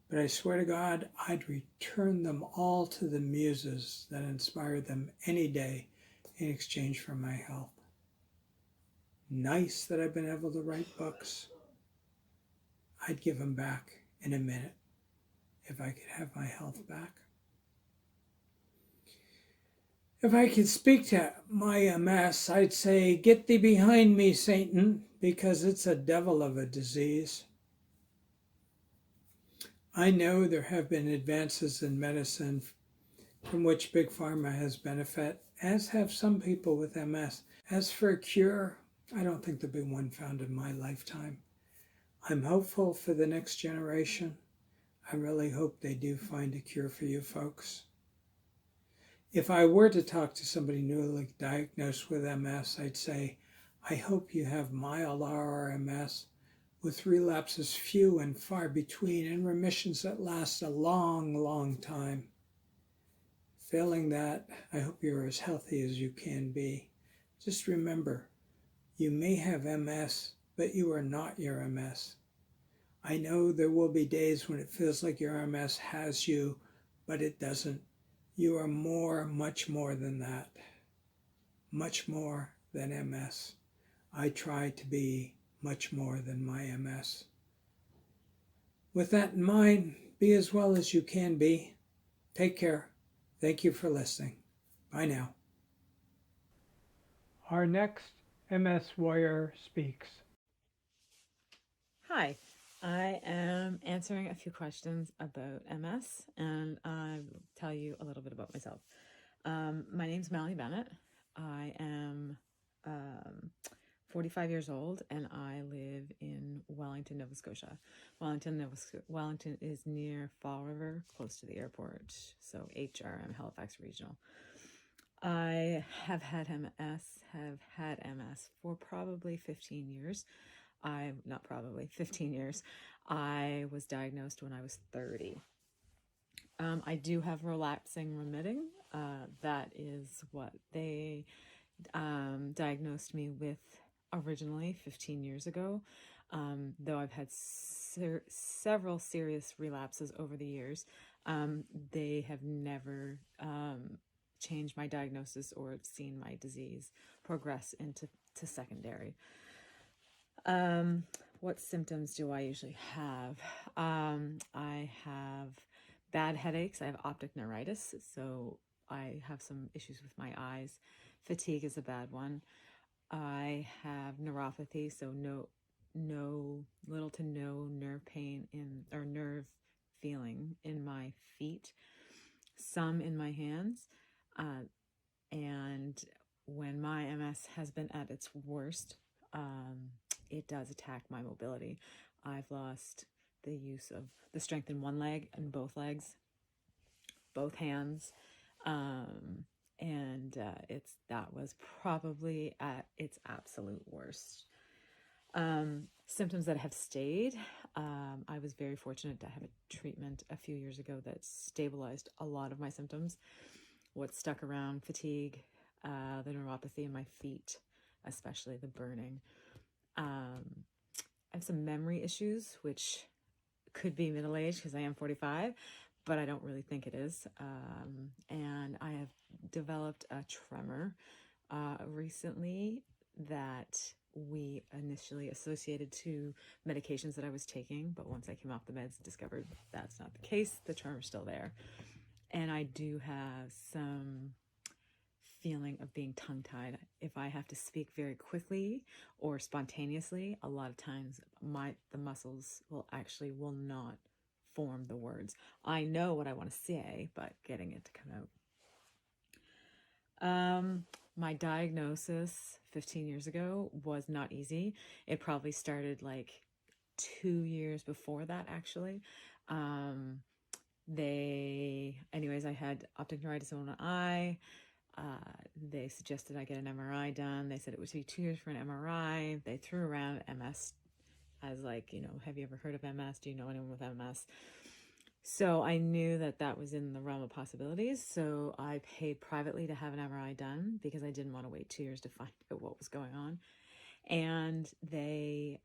But I swear to God, I'd return them all to the muses that inspired them any day in exchange for my health. Nice that I've been able to write books. I'd give them back in a minute if I could have my health back. If I could speak to my MS, I'd say, get thee behind me, Satan, because it's a devil of a disease. I know there have been advances in medicine from which Big Pharma has benefit, as have some people with MS. As for a cure, I don't think there'll be one found in my lifetime. I'm hopeful for the next generation. I really hope they do find a cure for you folks. If I were to talk to somebody newly diagnosed with MS, I'd say, I hope you have mild RRMS with relapses few and far between and remissions that last a long, long time. Failing that, I hope you're as healthy as you can be. Just remember, you may have MS, but you are not your MS. I know there will be days when it feels like your MS has you, but it doesn't. You are more, much more than that. Much more than MS. I try to be much more than my MS. With that in mind, be as well as you can be. Take care. Thank you for listening. Bye now. Our next MS Warrior speaks. Hi, I am answering a few questions about MS, and I'll tell you a little bit about myself. My name's Melanie Bennett. I am 45 years old, and I live in Wellington, Nova Scotia. Wellington is near Fall River, close to the airport, so HRM, Halifax Regional. I have had MS for probably 15 years. 15 years. I was diagnosed when I was 30. I do have relapsing remitting. That is what they diagnosed me with originally 15 years ago. Though I've had several serious relapses over the years. They have never changed my diagnosis or seen my disease progress into secondary. What symptoms do I usually have? I have bad headaches. I have optic neuritis, so I have some issues with my eyes. Fatigue is a bad one. I have neuropathy, so little to no nerve pain or nerve feeling in my feet, some in my hands. And when my MS has been at its worst, it does attack my mobility. I've lost the use of the strength in one leg and both legs, both hands. That was probably at its absolute worst. Symptoms that have stayed. I was very fortunate to have a treatment a few years ago that stabilized a lot of my symptoms. What stuck around: fatigue, the neuropathy in my feet, especially the burning. I have some memory issues, which could be middle-aged because I am 45, but I don't really think it is. And I have developed a tremor recently that we initially associated to medications that I was taking, but once I came off the meds, discovered that's not the case. The tremor's still there. And I do have some feeling of being tongue-tied. If I have to speak very quickly or spontaneously, a lot of times the muscles will not form the words. I know what I want to say, but getting it to come out. My diagnosis 15 years ago was not easy. It probably started like 2 years before that, actually. I had optic neuritis in one eye. They suggested I get an MRI done. They said it would take 2 years for an MRI. They threw around MS as like, have you ever heard of MS? Do you know anyone with MS? So I knew that was in the realm of possibilities. So I paid privately to have an MRI done because I didn't want to wait 2 years to find out what was going on. And they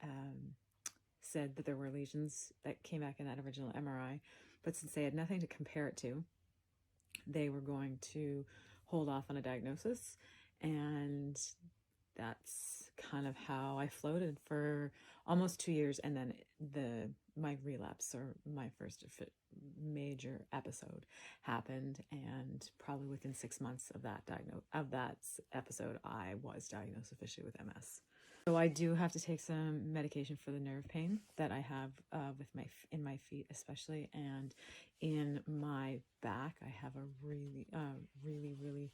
said that there were lesions that came back in that original MRI. But since they had nothing to compare it to, they were going to hold off on a diagnosis. And that's kind of how I floated for almost 2 years. And then my relapse, or my first major episode, happened. And probably within 6 months of that episode, I was diagnosed officially with MS. So I do have to take some medication for the nerve pain that I have in my feet, especially, and in my back. I have a really, really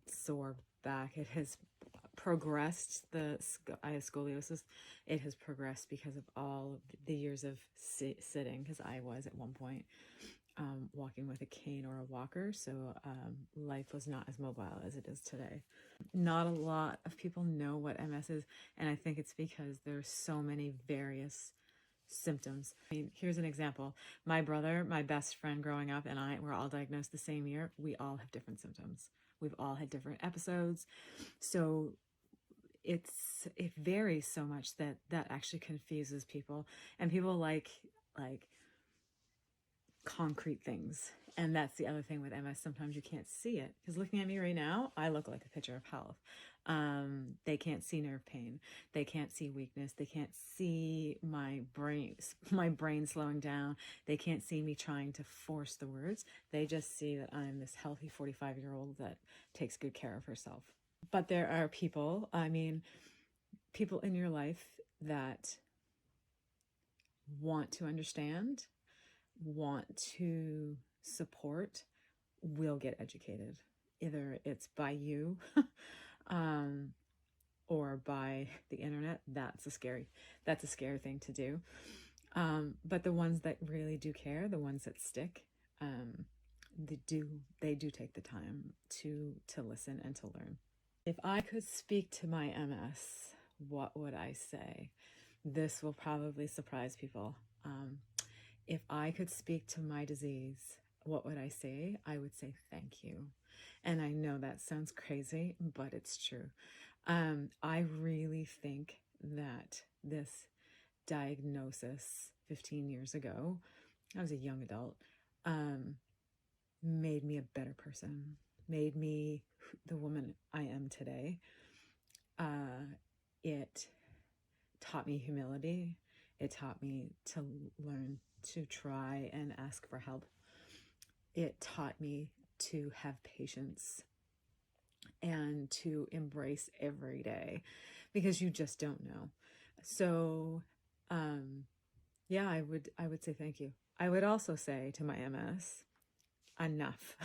sore back. It has progressed. I have scoliosis. It has progressed because of all the years of sitting, because I was at one point walking with a cane or a walker, so life was not as mobile as it is today. Not a lot of people know what MS is, and I think it's because there's so many various symptoms. I mean, here's an example. My brother, my best friend growing up, and I were all diagnosed the same year. We all have different symptoms. We've all had different episodes. So it varies so much that actually confuses people. And people like concrete things. And that's the other thing with MS. Sometimes you can't see it. Because looking at me right now, I look like a picture of health. They can't see nerve pain. They can't see weakness. They can't see my brain slowing down. They can't see me trying to force the words. They just see that I'm this healthy 45-year-old that takes good care of herself. But there are people in your life that want to understand, want to support, will get educated. Either it's by you or by the internet. That's a scary thing to do. But the ones that really do care, the ones that stick, they do take the time to listen and to learn. If I could speak to my MS, what would I say? This will probably surprise people. If I could speak to my disease, what would I say? I would say thank you. And I know that sounds crazy, but it's true. I really think that this diagnosis 15 years ago I was a young adult, made me a better person, made me the woman I am today. It taught me humility. It taught me to learn to try and ask for help. It taught me to have patience and to embrace every day, because you just don't know. So, yeah, I would say thank you. I would also say to my MS, enough.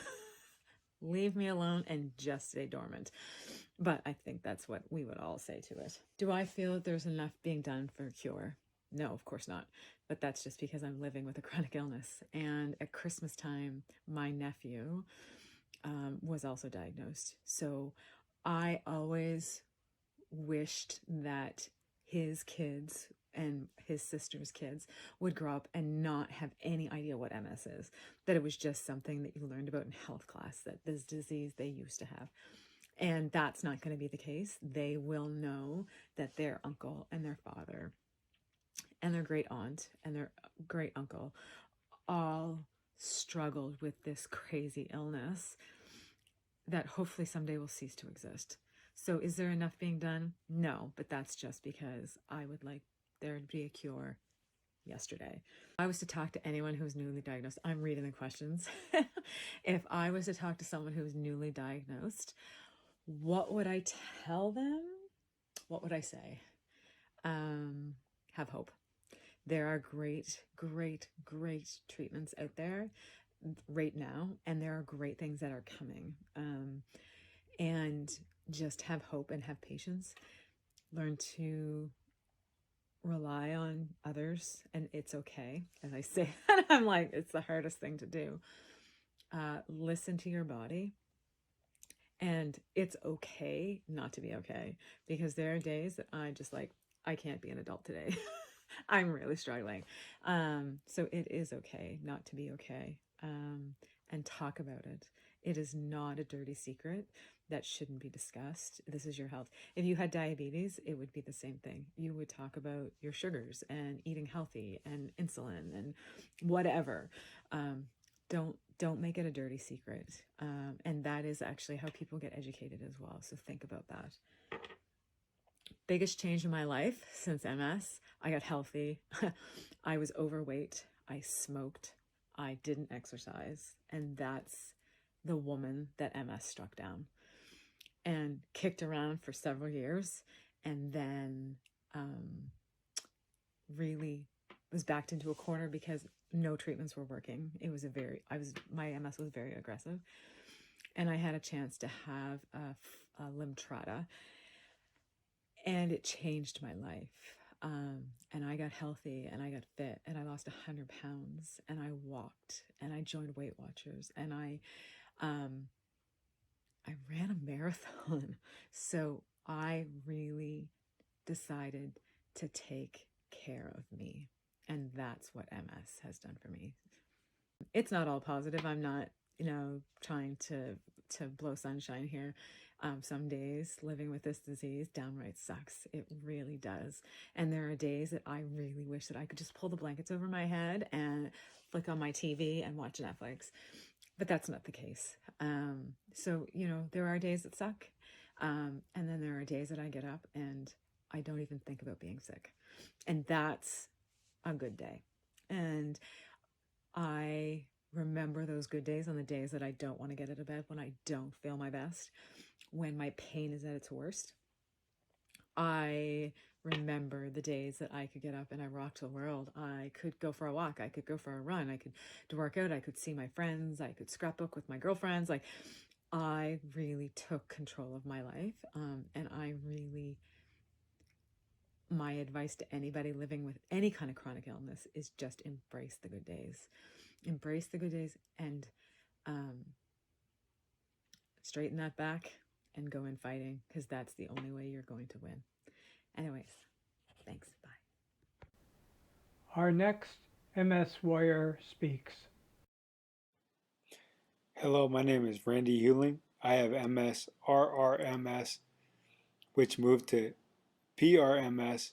Leave me alone and just stay dormant. But I think that's what we would all say to it. Do I feel that there's enough being done for a cure? No, of course not. But that's just because I'm living with a chronic illness. And at Christmas time, my nephew was also diagnosed. So I always wished that his kids and his sister's kids would grow up and not have any idea what MS is, that it was just something that you learned about in health class, that this disease they used to have. And that's not going to be the case. They will know that their uncle and their father and their great aunt and their great uncle all struggled with this crazy illness that hopefully someday will cease to exist. So is there enough being done? No, but that's just because I would like there to be a cure yesterday. If I was to talk to anyone who's newly diagnosed, I'm reading the questions. If I was to talk to someone who's newly diagnosed, what would I tell them? What would I say? Have hope. There are great, great, great treatments out there right now, and there are great things that are coming. And just have hope and have patience. Learn to rely on others, and it's okay. As I say that, I'm like, it's the hardest thing to do. Listen to your body. And it's okay not to be okay, because there are days that I just like, I can't be an adult today. I'm really struggling. So it is okay not to be okay, and talk about it. It is not a dirty secret that shouldn't be discussed. This is your health. If you had diabetes, it would be the same thing. You would talk about your sugars and eating healthy and insulin and whatever. Don't make it a dirty secret. And that is actually how people get educated as well. So think about that. Biggest change in my life since MS, I got healthy. I was overweight. I smoked. I didn't exercise. And that's the woman that MS struck down and kicked around for several years. And then really was backed into a corner because no treatments were working. It was my MS was very aggressive. And I had a chance to have a Limtrata, and it changed my life. And I got healthy and I got fit and I lost 100 pounds and I walked and I joined Weight Watchers and I ran a marathon. So I really decided to take care of me. And that's what MS has done for me. It's not all positive. I'm not, trying to blow sunshine here. Some days living with this disease downright sucks. It really does. And there are days that I really wish that I could just pull the blankets over my head and flick on my TV and watch Netflix. But that's not the case. So, there are days that suck. And then there are days that I get up and I don't even think about being sick. And that's a good day. And I remember those good days on the days that I don't want to get out of bed, when I don't feel my best, when my pain is at its worst. I remember the days that I could get up and I rocked the world. I could go for a walk. I could go for a run. I could work out. I could see my friends. I could scrapbook with my girlfriends. Like, I really took control of my life. And my advice to anybody living with any kind of chronic illness is just embrace the good days. Embrace the good days and straighten that back and go in fighting, because that's the only way you're going to win. Anyways, thanks. Bye. Our next MS warrior speaks. Hello, my name is Randy Hewling. I have MS, RRMS, which moved to PRMS,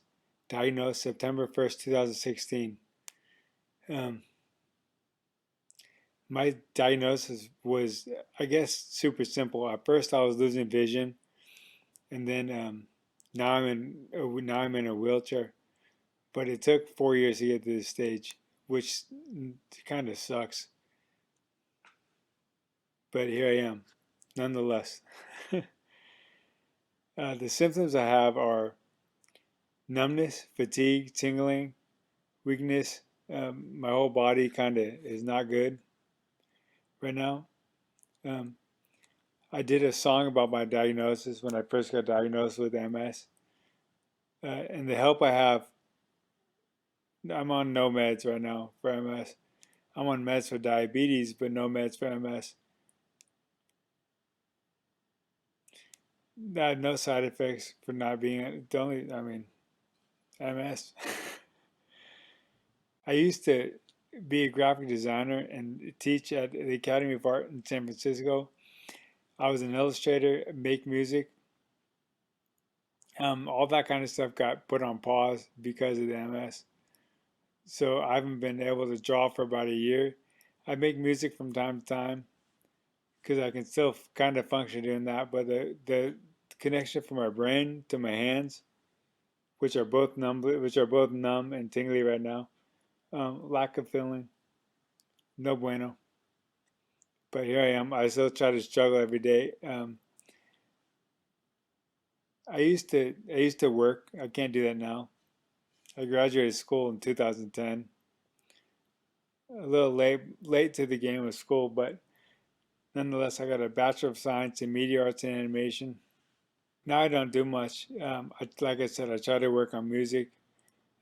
diagnosed September 1st, 2016. My diagnosis was, I guess, super simple. At first, I was losing vision, and then now I'm in a wheelchair. But it took 4 years to get to this stage, which kind of sucks. But here I am, nonetheless. The symptoms I have are numbness, fatigue, tingling, weakness. My whole body kind of is not good right now. Um, I did a song about my diagnosis when I first got diagnosed with MS. And the help I have, I'm on no meds right now for MS. I'm on meds for diabetes, but no meds for MS. I had no side effects for not being, MS. I used to be a graphic designer and teach at the Academy of Art in San Francisco. I was an illustrator, make music. All that kind of stuff got put on pause because of the MS. So I haven't been able to draw for about a year. I make music from time to time because I can still kind of function doing that, but the connection from my brain to my hands, which are both numb and tingly right now, lack of feeling, no bueno. But here I am. I still try to struggle every day. I used to work. I can't do that now. I graduated school in 2010. A little late to the game of school, but nonetheless, I got a Bachelor of Science in Media Arts and Animation. Now I don't do much. Like I said, I try to work on music.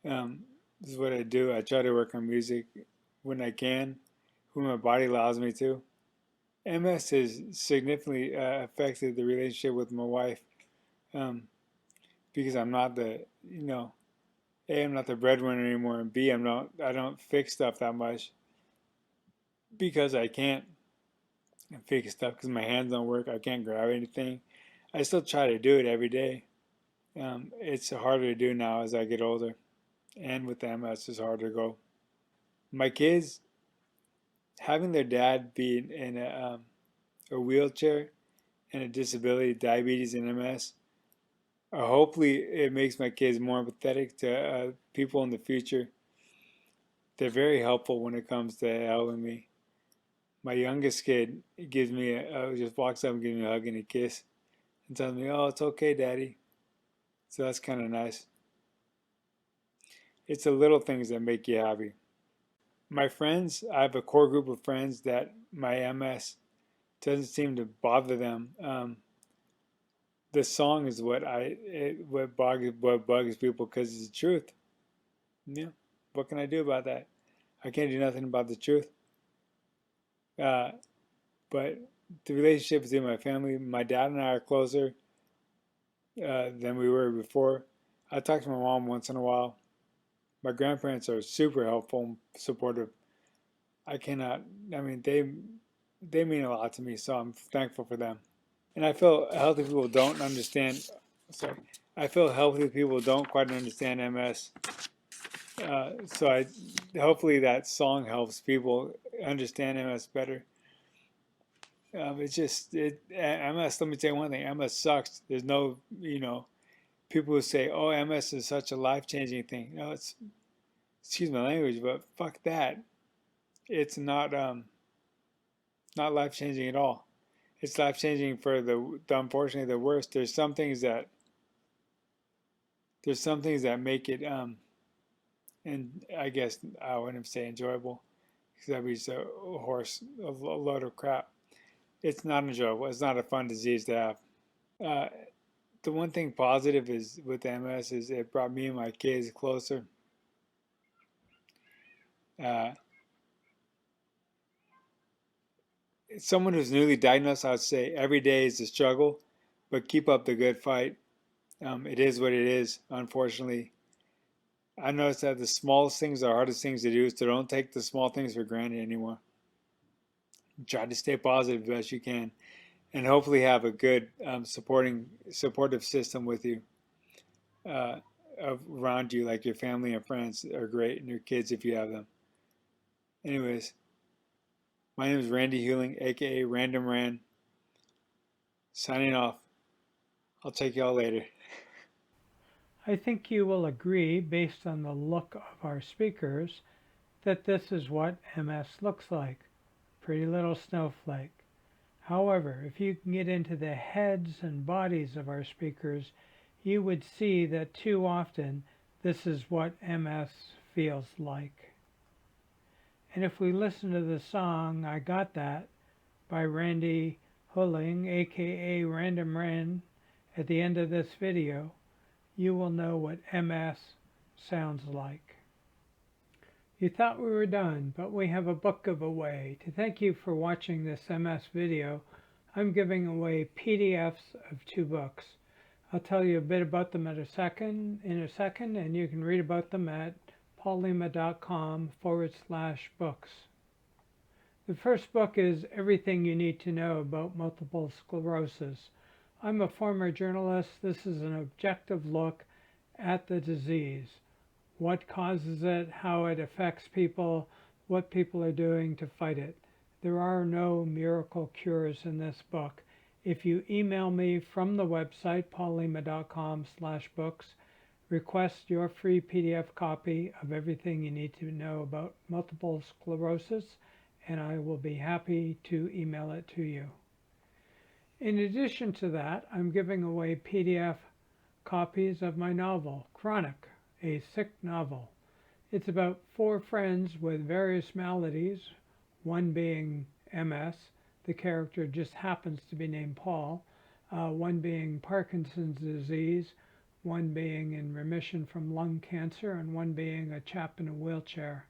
This is what I do. I try to work on music when I can, when my body allows me to. MS has significantly affected the relationship with my wife, because I'm not the, A, I'm not the breadwinner anymore, and B, I don't fix stuff that much because I can't fix stuff because my hands don't work. I can't grab anything. I still try to do it every day. It's harder to do now as I get older, and with the MS, it's harder to go. My kids, having their dad be in a wheelchair and a disability, diabetes and MS, hopefully it makes my kids more empathetic to people in the future. They're very helpful when it comes to helping me. My youngest kid gives me just walks up and gives me a hug and a kiss and tells me, "Oh, it's okay, Daddy." So that's kind of nice. It's the little things that make you happy. My friends, I have a core group of friends that my MS doesn't seem to bother them. The song is what bugs people because it's the truth. Yeah, what can I do about that? I can't do nothing about the truth. But the relationship between my family, my dad and I are closer than we were before. I talk to my mom once in a while. My grandparents are super helpful and supportive. They mean a lot to me, so I'm thankful for them. And I feel healthy people don't understand. Sorry, I feel healthy people don't quite understand MS. So hopefully that song helps people understand MS better. MS. Let me tell you one thing. MS sucks. There's no, people who say, "Oh, MS is such a life-changing thing." No, it's, excuse my language, but fuck that. It's not life-changing at all. It's life-changing for the unfortunately the worst. There's some things that make it and I guess I wouldn't say enjoyable because that'd be a load of crap. It's not enjoyable. It's not a fun disease to have. The one thing positive is with MS is it brought me and my kids closer. Someone who's newly diagnosed, I would say every day is a struggle, but keep up the good fight. It is what it is, unfortunately. I noticed that the smallest things are the hardest things to do, so don't take the small things for granted anymore. Try to stay positive as best you can, and hopefully have a good supportive system with you around you, like your family and friends are great, and your kids if you have them. Anyways, My name is Randy Hewling, aka Random Ran. Signing off. I'll check y'all later. I think you will agree, based on the look of our speakers, that this is what MS looks like. Pretty little snowflake. However, if you can get into the heads and bodies of our speakers, you would see that too often this is what MS feels like. And if we listen to the song I Got That by Randy Hewling, aka Random Ran, at the end of this video, you will know what MS sounds like. You thought we were done, but we have a book giveaway. To thank you for watching this MS video, I'm giving away PDFs of 2 books. I'll tell you a bit about them in a second, and you can read about them at paullima.com/books. The first book is Everything You Need to Know About Multiple Sclerosis. I'm a former journalist. This is an objective look at the disease. What causes it, how it affects people, what people are doing to fight it. There are no miracle cures in this book. If you email me from the website, paullima.com/books, request your free PDF copy of Everything You Need to Know About Multiple Sclerosis, and I will be happy to email it to you. In addition to that, I'm giving away PDF copies of my novel, Chronic, a sick novel. It's about 4 friends with various maladies, one being MS, the character just happens to be named Paul, one being Parkinson's disease, one being in remission from lung cancer, and one being a chap in a wheelchair.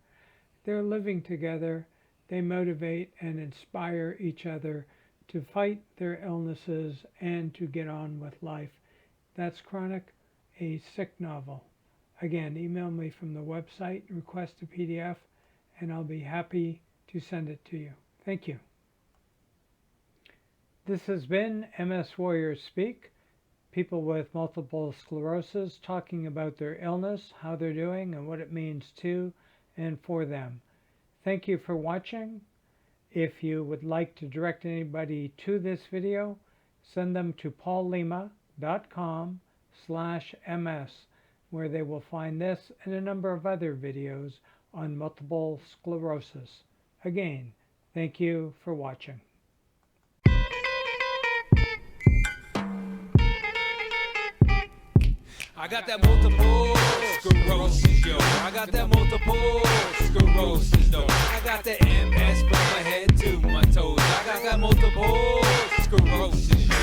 They're living together. They motivate and inspire each other to fight their illnesses and to get on with life. That's Chronic, a sick novel. Again, email me from the website, request a PDF, and I'll be happy to send it to you. Thank you. This has been MS Warriors Speak, people with multiple sclerosis talking about their illness, how they're doing, and what it means to and for them. Thank you for watching. If you would like to direct anybody to this video, send them to paullima.com/ms, where they will find this and a number of other videos on multiple sclerosis. Again, thank you for watching. I got that multiple sclerosis, yo. I got that multiple sclerosis, though. I got the MS from my head to my toes. I got that multiple sclerosis, yo.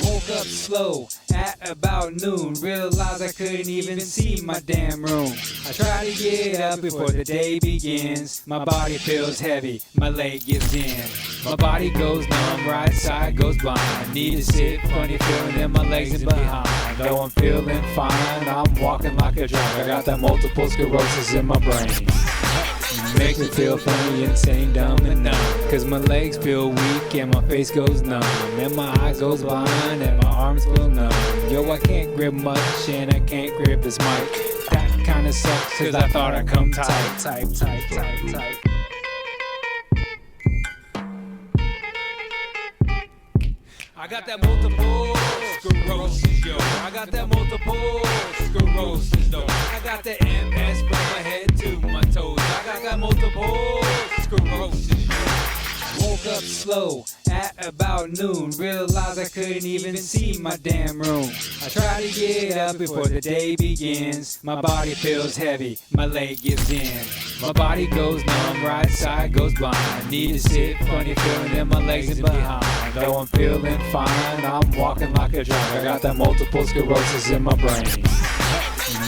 Woke up slow at about noon. Realized I couldn't even see my damn room. I try to get up before the day begins. My body feels heavy, my leg gives in. My body goes numb, right side goes blind. I need to sit, funny feeling in my legs and behind. Though I'm feeling fine, I'm walking like a drunk. I got that multiple sclerosis in my brain. Makes me feel funny, insane, dumb, and numb. Cause my legs feel weak and my face goes numb. And my eyes goes blind and my arms feel numb. Yo, I can't grip much and I can't grip this mic. That kinda sucks cause I thought I'd come tight. I got that multiple sclerosis, yo. I got that multiple sclerosis, though. I got the MS from my head to my toes. I got that multiple sclerosis, yo. Woke up slow at about noon. Realized I couldn't even see my damn room. I try to get up before the day begins. My body feels heavy, my leg gives in. My body goes numb, right side goes blind. I need to sit, funny feeling in my legs and behind. Though I'm feeling fine, I'm walking like a drunk. I got that multiple sclerosis in my brain.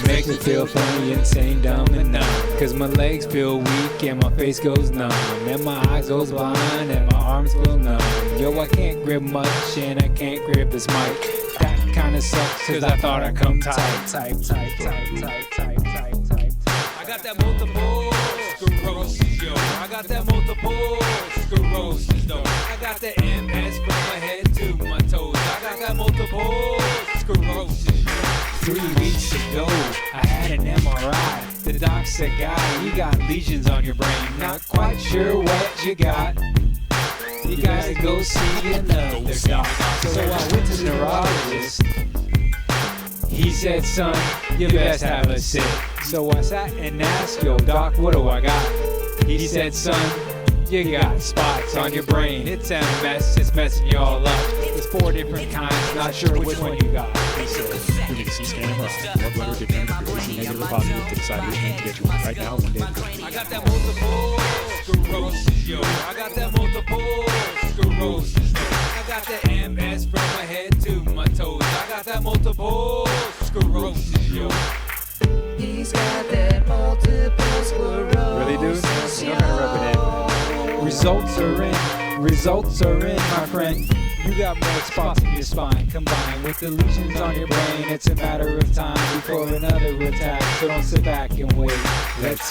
Makes me feel funny, insane, dumb, and numb. Cause my legs feel weak and my face goes numb. And my eyes goes blind and my arms feel numb. Yo, I can't grip much and I can't grip this mic. That kinda sucks cause I thought I'd come tight. I got that multiple sclerosis, yo. I got that multiple sclerosis, though. I got the MS from my head to my toes. I got that multiple sclerosis. 3 weeks ago, I had an MRI. The doc said, guy, you got lesions on your brain. Not quite sure what you got. You gotta go see another doc. So I went to the neurologist. He said, son, you best have a sit. So I sat and asked, yo, doc, what do I got? He said, son, you got spots on your brain. It's MS, it's messing you all up. There's 4 different kinds, not sure which one you got. He said, we need a CT scan of blood letter determined if you're AC negative or positive to decide which one to get you on right now, one day. I got that multiple sclerosis, yo. I got that multiple sclerosis, yo. I got that MS from my head to my toes. I got that multiple sclerosis, yo. He's got that multiple sclerosis. Really, dude? Don't gotta rub it in. Results are in, my friend. You got more spots in your spine, combined with the lesions on your brain. It's a matter of time before another attack, so don't sit back and wait. Let's